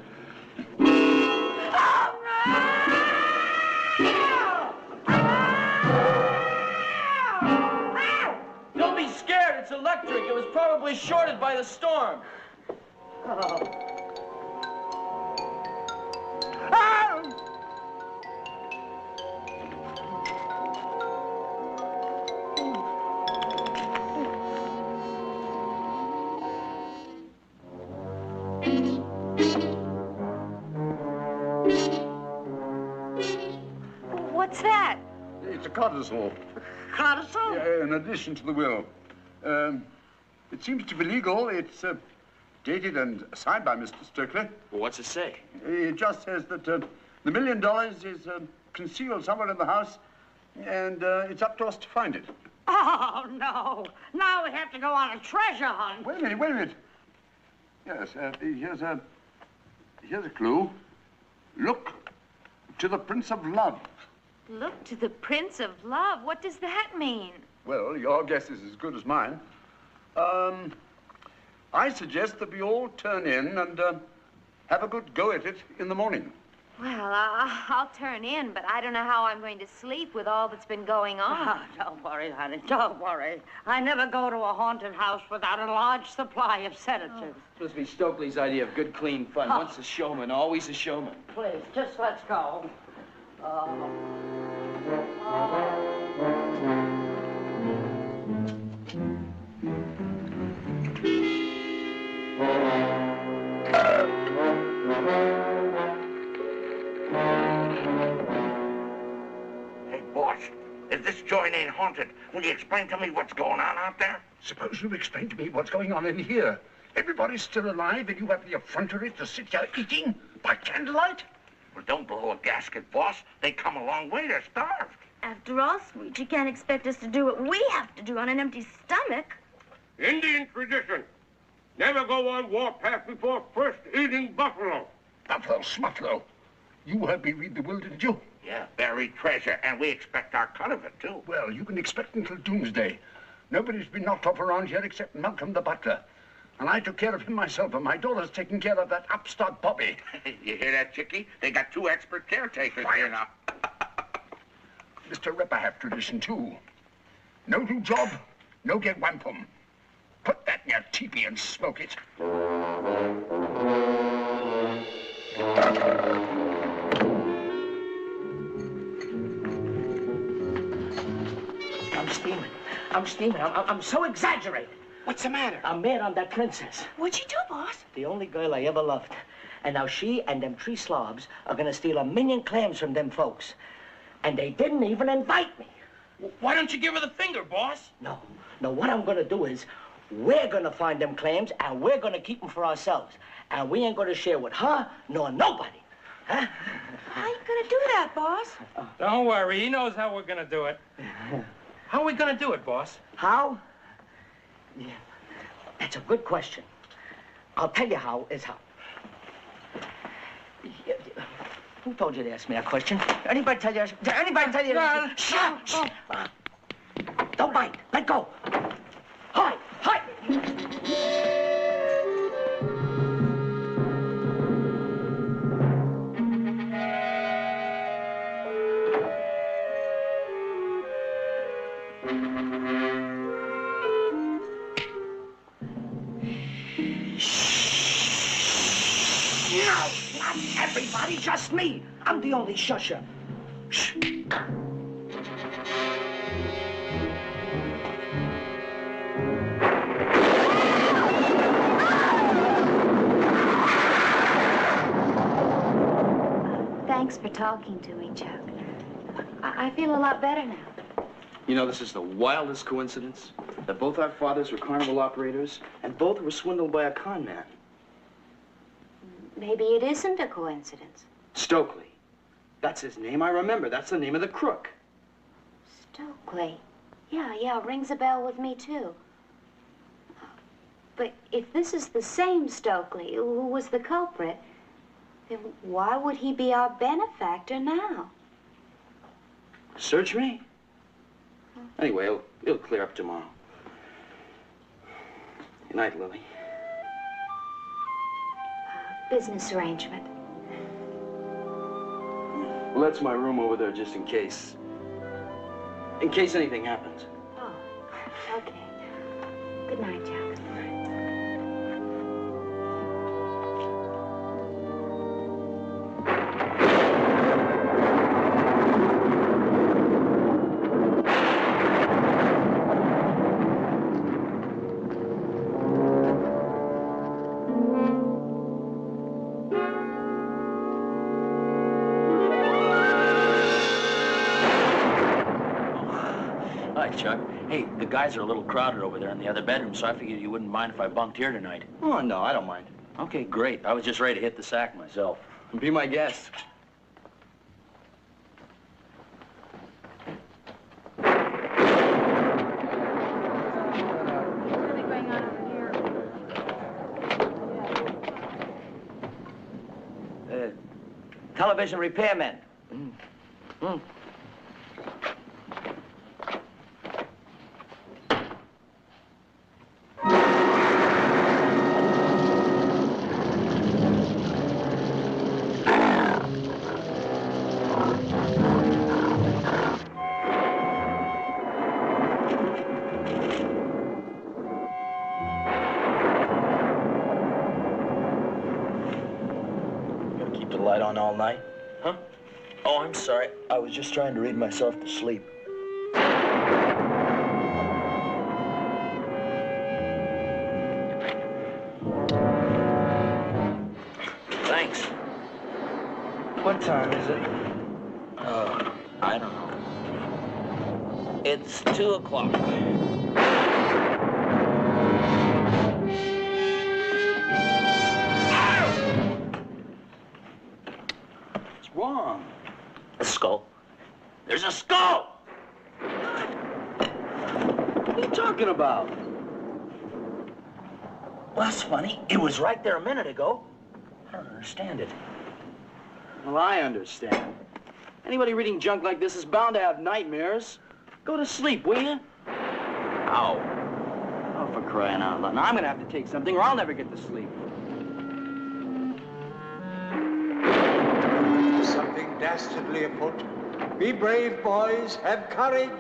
[SPEAKER 7] Don't be scared, it's electric. It was probably shorted by the storm.
[SPEAKER 10] What's that?
[SPEAKER 8] It's a codicil.
[SPEAKER 6] Codicil?
[SPEAKER 8] Yeah, in addition to the will. It seems to be legal. It's dated and signed by Mr. Stokely.
[SPEAKER 7] Well, what's it say?
[SPEAKER 8] It just says that the $1 million is concealed somewhere in the house, and it's up to us to find it.
[SPEAKER 6] Oh, no. Now we have to go on a treasure hunt.
[SPEAKER 8] Wait a minute. Yes, here's a clue. Look to the Prince of Love.
[SPEAKER 10] Look to the Prince of Love. What does that mean?
[SPEAKER 8] Well, your guess is as good as mine. I suggest that we all turn in and have a good go at it in the morning.
[SPEAKER 10] Well, I'll turn in, but I don't know how I'm going to sleep with all that's been going on.
[SPEAKER 6] Oh, don't worry, honey. Don't worry. I never go to a haunted house without a large supply of sedatives.
[SPEAKER 7] This must be Stokely's idea of good, clean fun. Once a showman, always a showman.
[SPEAKER 6] Please, just let's go.
[SPEAKER 5] wanted. Will you explain to me what's going on out there?
[SPEAKER 4] Suppose you explain to me what's going on in here. Everybody's still alive, and you have the effrontery to sit here eating by candlelight?
[SPEAKER 5] Well, don't blow a gasket, boss. They come a long way. They're starved.
[SPEAKER 10] After all, Sweet, you can't expect us to do what we have to do on an empty stomach.
[SPEAKER 12] Indian tradition. Never go on warpath before first eating buffalo.
[SPEAKER 4] Buffalo, smuffalo. You heard me read the will, didn't you?
[SPEAKER 5] Yeah, buried treasure, and we expect our cut of it, too.
[SPEAKER 4] Well, you can expect until doomsday. Nobody's been knocked off around here except Malcolm the butler. And I took care of him myself, and my daughter's taking care of that upstart Bobby.
[SPEAKER 5] You hear that, Chickie? They got 2 expert caretakers here now.
[SPEAKER 4] Mr. Ripper have tradition, too. No do job, no get wampum. Put that in your teepee and smoke it.
[SPEAKER 9] I'm steaming. I'm so exaggerated.
[SPEAKER 7] What's the matter?
[SPEAKER 9] I'm mad on that princess.
[SPEAKER 11] What'd you do, boss?
[SPEAKER 9] The only girl I ever loved. And now she and them 3 slobs are gonna steal 1,000,000 clams from them folks. And they didn't even invite me.
[SPEAKER 13] Why don't you give her the finger, boss?
[SPEAKER 9] No, what I'm gonna do is, we're gonna find them clams, and we're gonna keep them for ourselves. And we ain't gonna share with her, nor nobody. Huh?
[SPEAKER 11] How are you gonna do that, boss?
[SPEAKER 13] Don't worry, he knows how we're gonna do it. How are we gonna do it, boss?
[SPEAKER 9] How? Yeah, that's a good question. I'll tell you how is how. Who told you to ask me that question? Did anybody tell you? Did anybody tell you? Shh! Don't bite. Let go. Hi. Everybody, just me. I'm the only shusher. Shh.
[SPEAKER 3] Thanks for talking to me, Chuck. I feel a lot better now.
[SPEAKER 7] You know, this is the wildest coincidence that both our fathers were carnival operators and both were swindled by a con man.
[SPEAKER 3] Maybe it isn't a coincidence.
[SPEAKER 7] Stokely. That's his name, I remember. That's the name of the crook.
[SPEAKER 3] Stokely. Yeah, rings a bell with me, too. But if this is the same Stokely who was the culprit, then why would he be our benefactor now?
[SPEAKER 7] Search me? Anyway, it'll clear up tomorrow. Good night, Lily.
[SPEAKER 3] Business arrangement.
[SPEAKER 7] Well, that's my room over there, just in case. In case anything happens.
[SPEAKER 3] Oh, okay. Good night, Chuck.
[SPEAKER 16] Chuck. Hey, the guys are a little crowded over there in the other bedroom, so I figured you wouldn't mind if I bunked here tonight.
[SPEAKER 7] Oh, no, I don't mind.
[SPEAKER 16] Okay, great. I was just ready to hit the sack myself.
[SPEAKER 7] Be my guest.
[SPEAKER 9] Television repairman.
[SPEAKER 16] On all night? Huh? Oh, I'm sorry. I was just trying to read myself to sleep. Thanks.
[SPEAKER 7] What time is it?
[SPEAKER 16] I don't know. It's 2 o'clock. What's wrong? A skull. There's a skull! What are you talking about? Well, that's funny. It was right there a minute ago. I don't understand it.
[SPEAKER 7] Well, I understand. Anybody reading junk like this is bound to have nightmares. Go to sleep, will you?
[SPEAKER 16] Ow.
[SPEAKER 7] Oh, for crying out loud. Now, I'm gonna have to take something or I'll never get to sleep.
[SPEAKER 2] Something dastardly afoot. Be brave, boys. Have courage.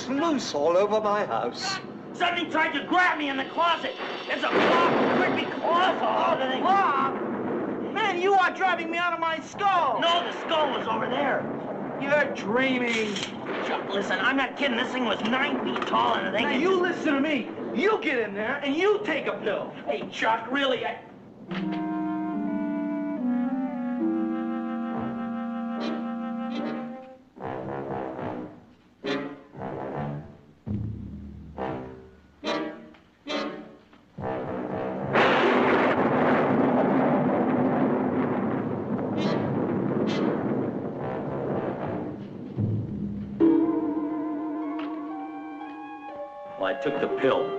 [SPEAKER 2] Loose all over my house.
[SPEAKER 16] Somebody tried to grab me in the closet. There's a claw, creepy claws all over the thing.
[SPEAKER 7] Claw? Man, you are driving me out of my skull.
[SPEAKER 16] No, the skull was over there.
[SPEAKER 7] You're dreaming.
[SPEAKER 16] Chuck, listen, I'm not kidding. This thing was 9 feet tall and the thing...
[SPEAKER 7] Now, you listen to me. You get in there and you take a pill.
[SPEAKER 16] Hey, Chuck, really, I took the pill.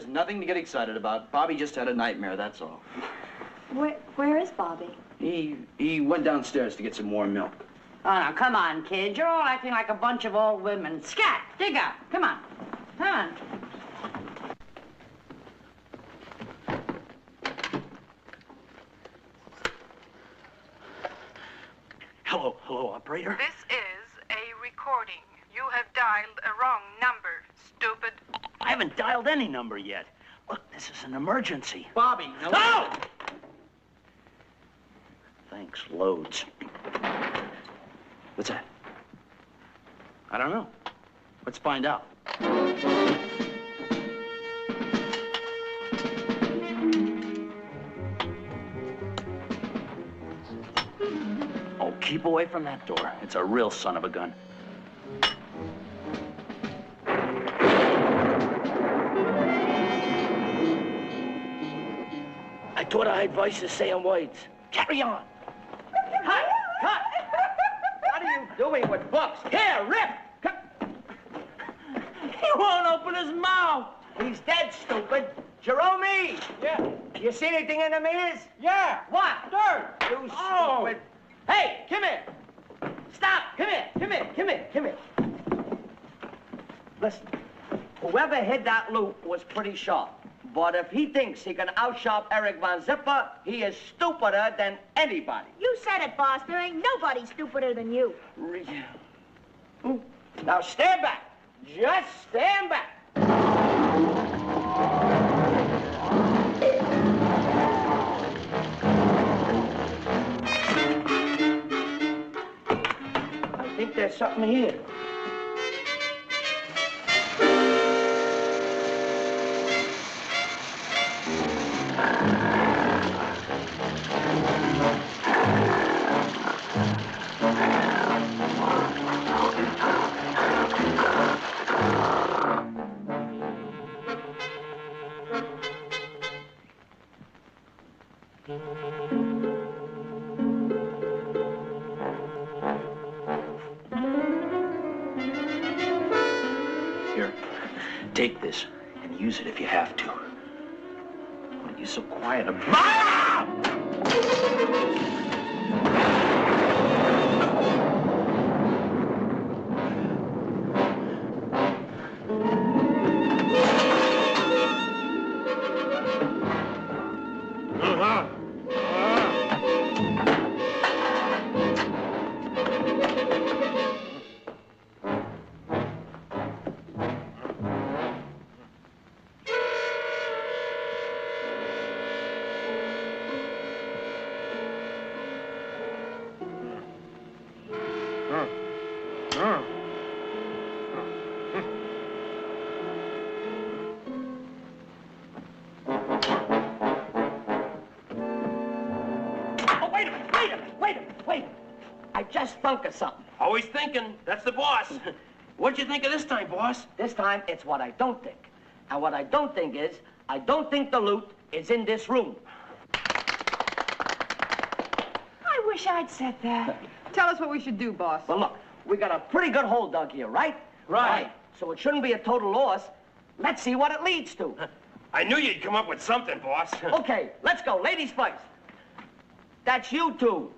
[SPEAKER 7] Nothing to get excited about. Bobby just had a nightmare, that's all.
[SPEAKER 15] Where is Bobby?
[SPEAKER 7] He went downstairs to get some more milk.
[SPEAKER 6] Oh, now, come on, kids. You're all acting like a bunch of old women. Scat! Dig up! Come on. Come on.
[SPEAKER 16] Hello, operator.
[SPEAKER 17] This is a recording. You have dialed a wrong number, stupid.
[SPEAKER 16] I haven't dialed any number yet. Look, this is an emergency.
[SPEAKER 7] Bobby, no!
[SPEAKER 16] Oh! Thanks, loads.
[SPEAKER 7] What's that? I don't know. Let's find out.
[SPEAKER 16] Oh, keep away from that door. It's a real son of a gun. I thought I had voices saying words. Carry on.
[SPEAKER 9] Cut! Cut! What are you doing with books? Here, rip! Cut.
[SPEAKER 16] He won't open his mouth.
[SPEAKER 9] He's dead, stupid. Jerome!
[SPEAKER 13] Yeah.
[SPEAKER 9] You see anything in the mirrors?
[SPEAKER 13] Yeah.
[SPEAKER 9] What?
[SPEAKER 13] Dirt.
[SPEAKER 9] You
[SPEAKER 13] Oh.
[SPEAKER 9] stupid. Hey, come here. Stop. Come here. Come here. Come here. Come here. Listen. Whoever hid that loot was pretty sharp. But if he thinks he can outsharp Eric Von Zipper, he is stupider than anybody.
[SPEAKER 11] You said it, boss. There ain't nobody stupider than you.
[SPEAKER 9] Now stand back. Just stand back. I think there's something here.
[SPEAKER 16] Here, take this and use it if you have to. What are you so quiet about?
[SPEAKER 9] Thunk of something.
[SPEAKER 13] Always thinking. That's the boss. What'd you think of this time, boss?
[SPEAKER 9] This time, it's what I don't think. And what I don't think is, I don't think the loot is in this room.
[SPEAKER 11] I wish I'd said that.
[SPEAKER 18] Tell us what we should do, boss.
[SPEAKER 9] Well, look, we got a pretty good hole dug here, right?
[SPEAKER 13] Right.
[SPEAKER 9] So it shouldn't be a total loss. Let's see what it leads to.
[SPEAKER 13] I knew you'd come up with something, boss.
[SPEAKER 9] Okay, let's go. Ladies first. That's you two.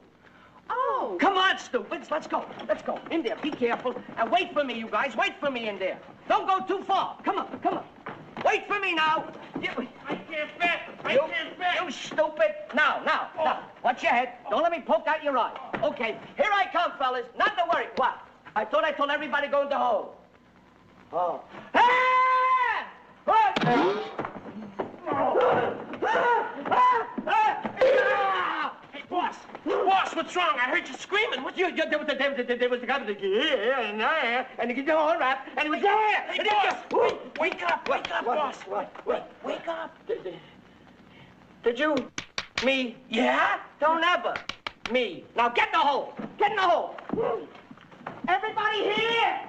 [SPEAKER 11] Oh.
[SPEAKER 9] Come on, stupids. Let's go. Let's go. In there. Be careful. And wait for me, you guys. Wait for me in there. Don't go too far. Come on. Come on. Wait for me now.
[SPEAKER 13] I can't bet. I can't bet.
[SPEAKER 9] You stupid. Now. Watch your head. Don't let me poke out your eye. Okay. Here I come, fellas. Not to worry. What? I thought I told everybody to go in the hole. Oh.
[SPEAKER 13] Hey, boss. Boss, what's wrong? I heard you screaming. What?
[SPEAKER 9] There was the guy with the gear, and he did all right, and he was there.
[SPEAKER 13] Hey, boss. Wake up, boss.
[SPEAKER 9] Wake up. Did you? Me?
[SPEAKER 13] Yeah?
[SPEAKER 9] Don't ever. Me. Now get in the hole. Get in the hole. Everybody here.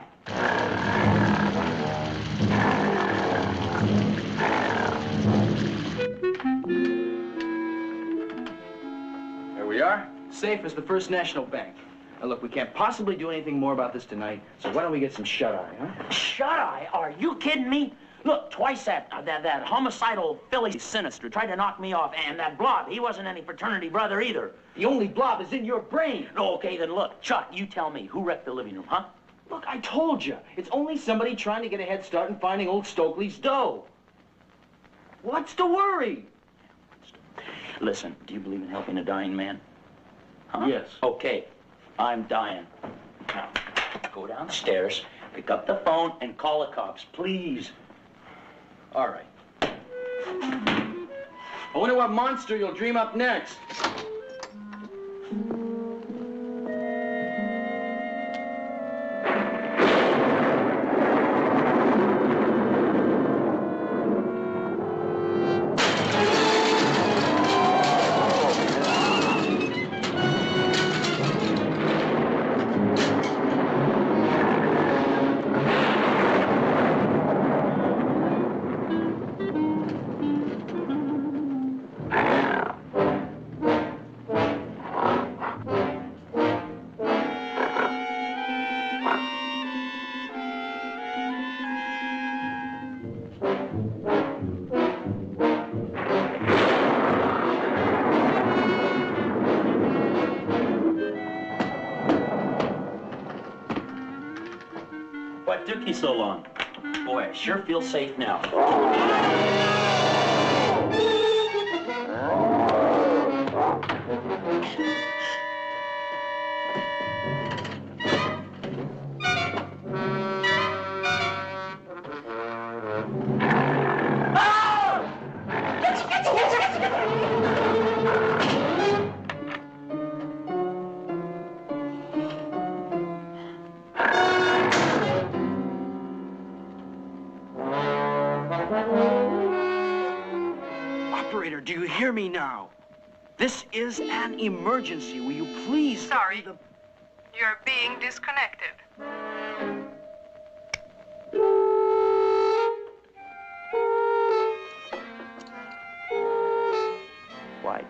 [SPEAKER 7] Here we are. Safe as the First National Bank. Now, look, we can't possibly do anything more about this tonight, so why don't we get some shut-eye, huh?
[SPEAKER 16] Shut-eye? Are you kidding me? Look, twice that homicidal Philly sinister tried to knock me off, and that blob, he wasn't any fraternity brother either.
[SPEAKER 7] The only blob is in your brain.
[SPEAKER 16] Okay, then look, Chuck, you tell me, who wrecked the living room, huh?
[SPEAKER 7] Look, I told you. It's only somebody trying to get a head start in finding old Stokely's dough. What's the worry?
[SPEAKER 16] Listen, do you believe in helping a dying man? Huh?
[SPEAKER 7] Yes.
[SPEAKER 16] Okay, I'm dying. Now, go downstairs, pick up the phone, and call the cops, please.
[SPEAKER 7] All right. I wonder what monster you'll dream up next.
[SPEAKER 16] What took you so long? Boy, I sure feel safe now.
[SPEAKER 7] Operator, do you hear me now? This is an emergency. Will you please...
[SPEAKER 17] Sorry. You're being disconnected.
[SPEAKER 16] Why?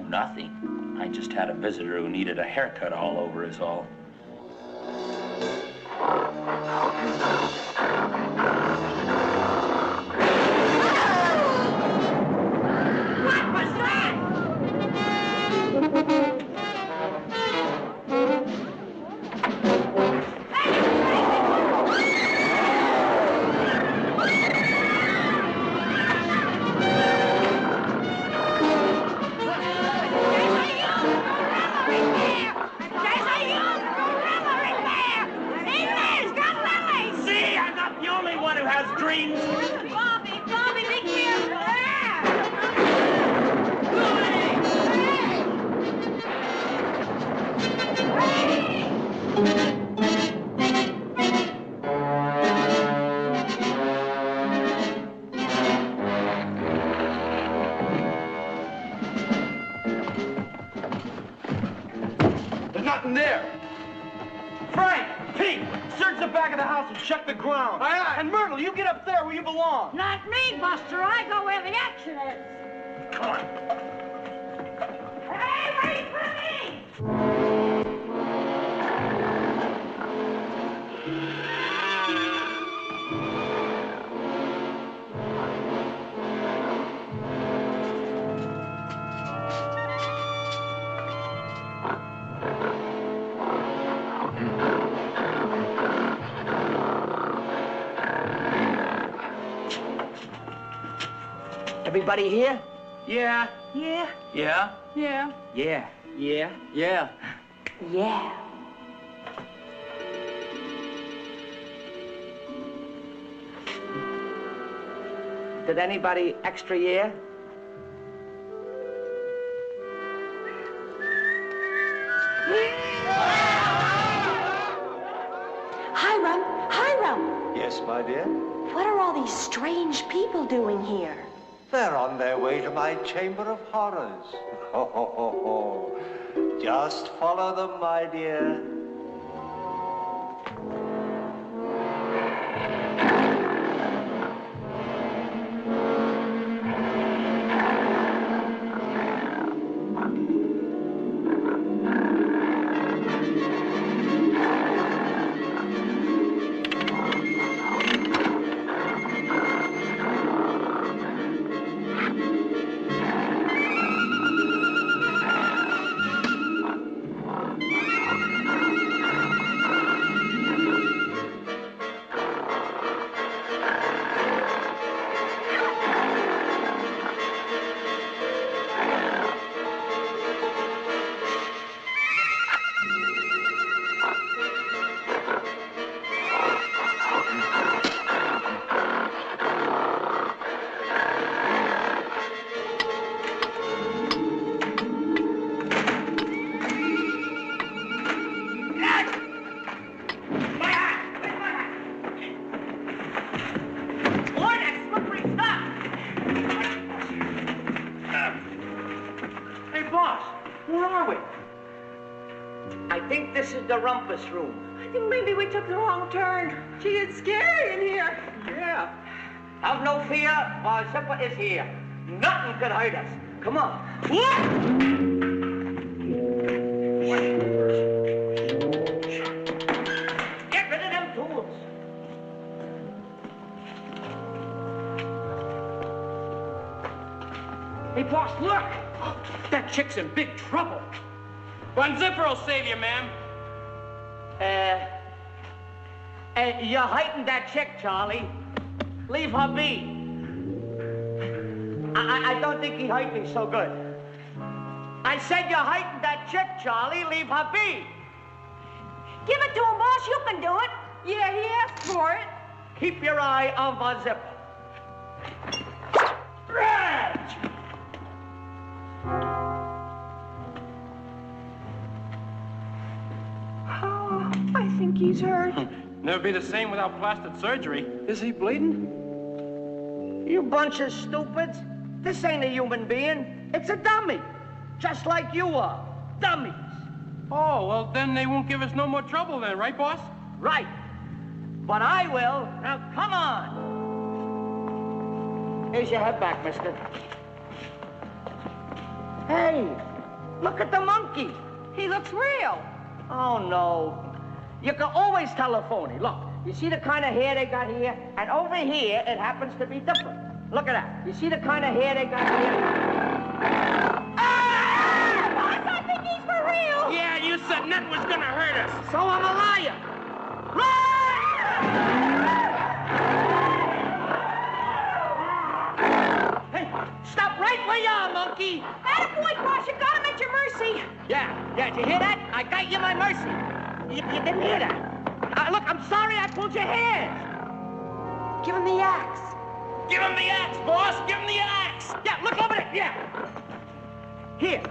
[SPEAKER 16] nothing. I just had a visitor who needed a haircut all over is all.
[SPEAKER 11] What was that?
[SPEAKER 7] Nothing there. Frank, Pete, search the back of the house and check the ground. Aye, aye. And Myrtle, you get up there where you belong.
[SPEAKER 11] Not me, Buster. I go where the action is.
[SPEAKER 7] Come on.
[SPEAKER 11] Hey, wait for me!
[SPEAKER 9] Everybody here?
[SPEAKER 7] Yeah.
[SPEAKER 9] Yeah.
[SPEAKER 7] Yeah.
[SPEAKER 9] Yeah.
[SPEAKER 7] Yeah. Yeah. Yeah.
[SPEAKER 15] Yeah.
[SPEAKER 9] Did anybody extra year?
[SPEAKER 15] Hiram! Hiram!
[SPEAKER 2] Yes, my dear?
[SPEAKER 15] What are all these strange people doing here?
[SPEAKER 2] They're on their way to my chamber of horrors. Ho, ho, ho, ho. Just follow them, my dear.
[SPEAKER 9] The rumpus room.
[SPEAKER 11] I think maybe we took the wrong turn. Gee, it's scary in here.
[SPEAKER 9] Yeah. Have no fear, our zipper is here. Nothing could hurt us. Come on. Get rid of them tools.
[SPEAKER 13] Hey, boss, look! That chick's in big trouble. One zipper will save you, ma'am.
[SPEAKER 9] You're hiding that chick, Charlie. Leave her be. I don't think he hurt me so good. I said you're hiding that chick, Charlie. Leave her be.
[SPEAKER 11] Give it to him, boss. You can do it. Yeah, he asked for it.
[SPEAKER 9] Keep your eye on the zipper.
[SPEAKER 11] I think he's hurt.
[SPEAKER 13] Never be the same without plastic surgery. Is he bleeding?
[SPEAKER 9] You bunch of stupids. This ain't a human being. It's a dummy. Just like you are. Dummies.
[SPEAKER 13] Oh, well, then they won't give us no more trouble then, right, boss?
[SPEAKER 9] Right. But I will. Now, come on. Here's your head back, mister. Hey, Look at the monkey.
[SPEAKER 10] He looks real.
[SPEAKER 9] Oh, no. You can always tell a phony. Look, you see the kind of hair they got here? And over here, it happens to be different. Look at that. You see the kind of hair they got here?
[SPEAKER 10] Ah! I think he's for real.
[SPEAKER 16] Yeah, you said nothing was gonna hurt us.
[SPEAKER 9] So I'm a liar. Hey, stop right where you are, monkey.
[SPEAKER 10] Attaboy, boss, you got him at your mercy.
[SPEAKER 9] Yeah, did you hear that? I got you my mercy. You didn't hear that? Look, I'm sorry I pulled your hair.
[SPEAKER 15] Give him the axe.
[SPEAKER 16] Give him the axe, boss. Give him the axe.
[SPEAKER 9] Yeah, look over there. Yeah. Here.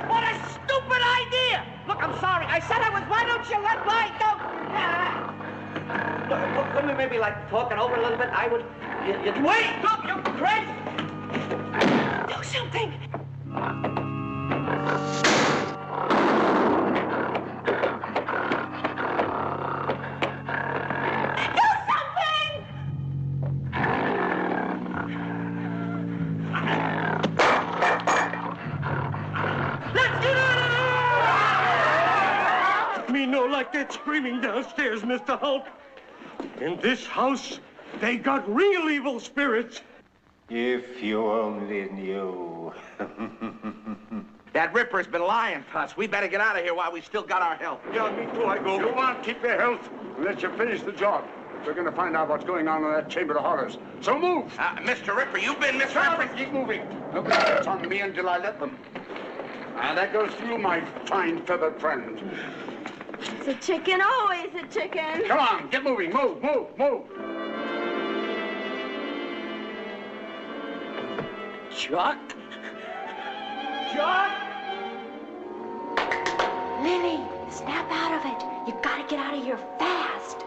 [SPEAKER 9] What a stupid idea. Look, I'm sorry. I said I was. Why don't you let by? Don't. Look, couldn't we maybe, like, talk it over a little bit? I would... Wait! Look, you're crazy!
[SPEAKER 10] Do something.
[SPEAKER 12] Me no like that screaming downstairs, Mr. Hulk. In this house, they got real evil spirits.
[SPEAKER 2] If you only knew.
[SPEAKER 5] That Ripper's been lying to us. We better get out of here while we still got our health.
[SPEAKER 8] Yeah, me too. I go. You want to keep your health unless you finish the job. We're going to find out what's going on in that Chamber of Horrors. So move.
[SPEAKER 5] Mr. Ripper, you've been Mr. Ripper.
[SPEAKER 8] Keep moving. Nobody gets on me until I let them. And that goes to you, my fine feathered friend.
[SPEAKER 10] It's a chicken, always a chicken.
[SPEAKER 8] Come on, get moving. Move, move, move.
[SPEAKER 9] Chuck? Chuck?
[SPEAKER 15] Lily, snap out of it. You gotta get out of here fast.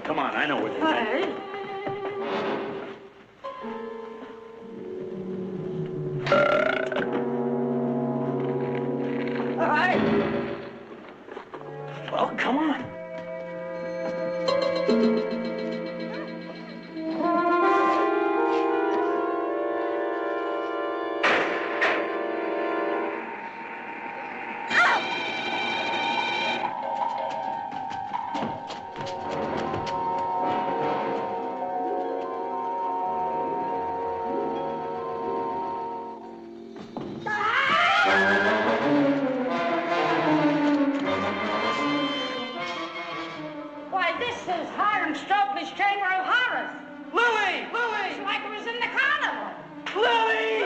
[SPEAKER 16] Come on, I know where they're at. Well, come on.
[SPEAKER 11] Why, this is Stokely's Chamber of Horrors.
[SPEAKER 16] Louie!
[SPEAKER 11] It's like it was in the carnival.
[SPEAKER 16] Louie!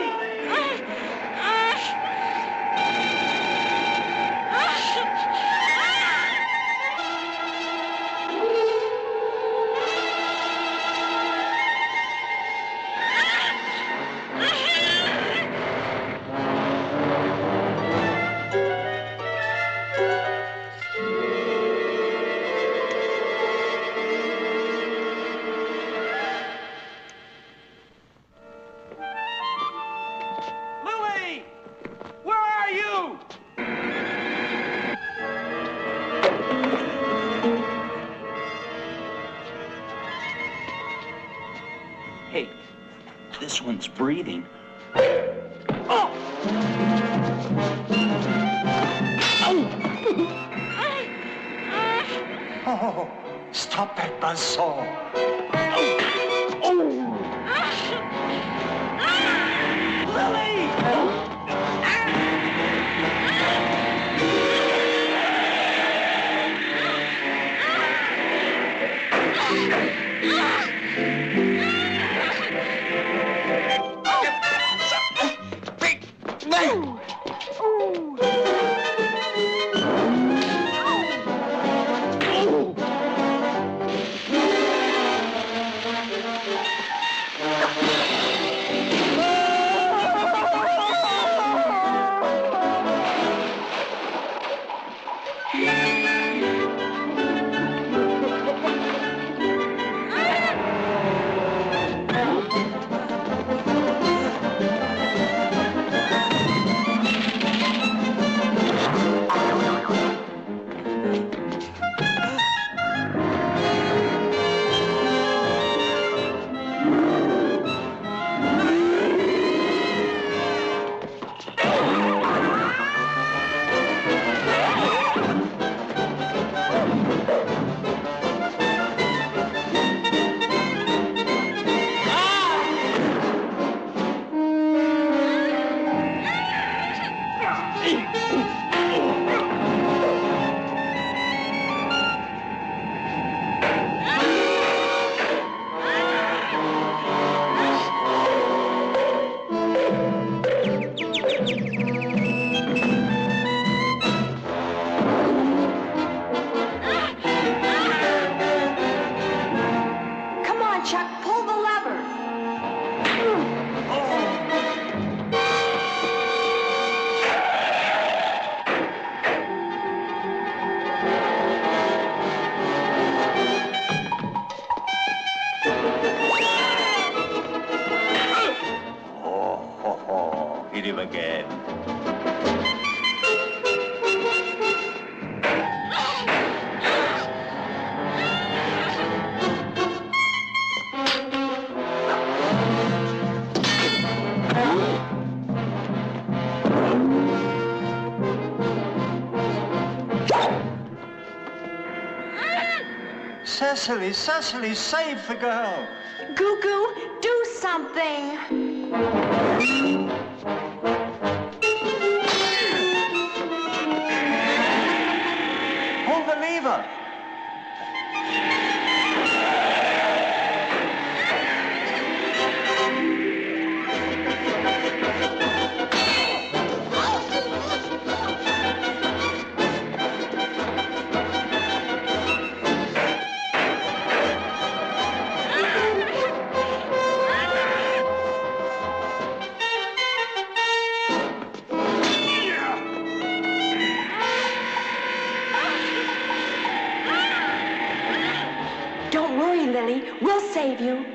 [SPEAKER 16] Louie! Where are you? Hey, this one's breathing. Oh!
[SPEAKER 2] Oh, stop that buzzsaw. Cecily, Cecily, save the girl.
[SPEAKER 15] Goo Goo, do something.
[SPEAKER 2] Pull the lever.
[SPEAKER 15] We'll save you.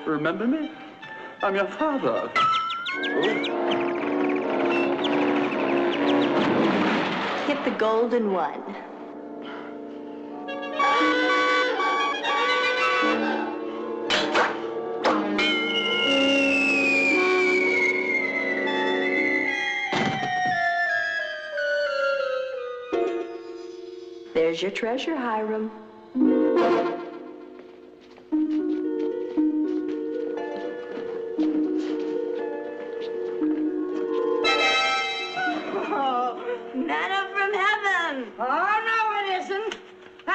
[SPEAKER 4] Remember me? I'm your father.
[SPEAKER 15] Hit the golden one. There's your treasure, Hiram.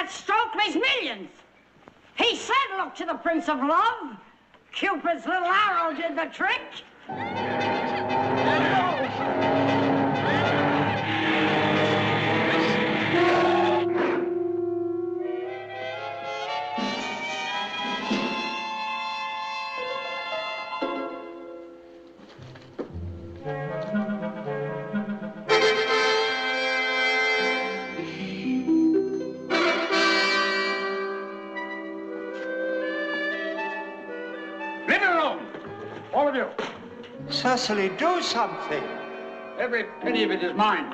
[SPEAKER 6] Stokely's millions. He said, look to the Prince of Love. Cupid's little arrow did the trick.
[SPEAKER 2] Cecily, do something.
[SPEAKER 4] Every penny of it is mine.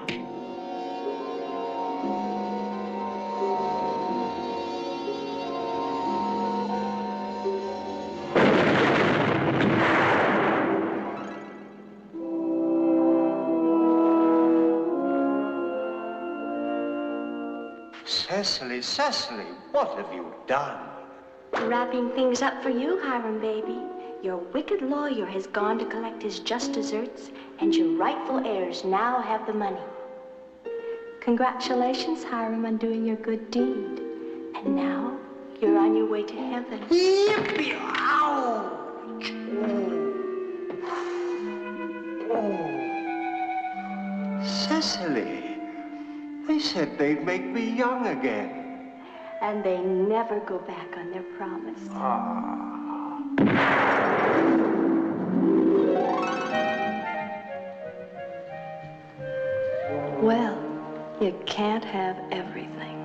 [SPEAKER 2] Cecily, Cecily, what have you done?
[SPEAKER 15] Wrapping things up for you, Hiram, baby. Your wicked lawyer has gone to collect his just deserts, and your rightful heirs now have the money. Congratulations, Hiram, on doing your good deed. And now, you're on your way to heaven.
[SPEAKER 6] Yippee! Ouch!
[SPEAKER 2] Cecily, they said they'd make me young again.
[SPEAKER 15] And they never go back on their promise. Well, you can't have everything.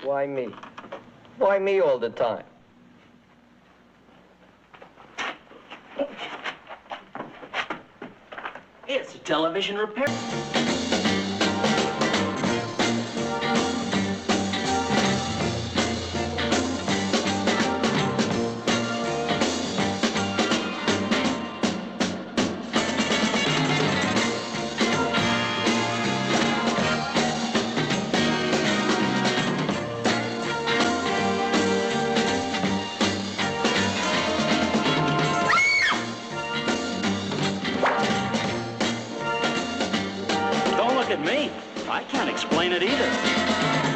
[SPEAKER 9] Why me? Why me all the time?
[SPEAKER 16] It's a television repair.
[SPEAKER 18] explain it either.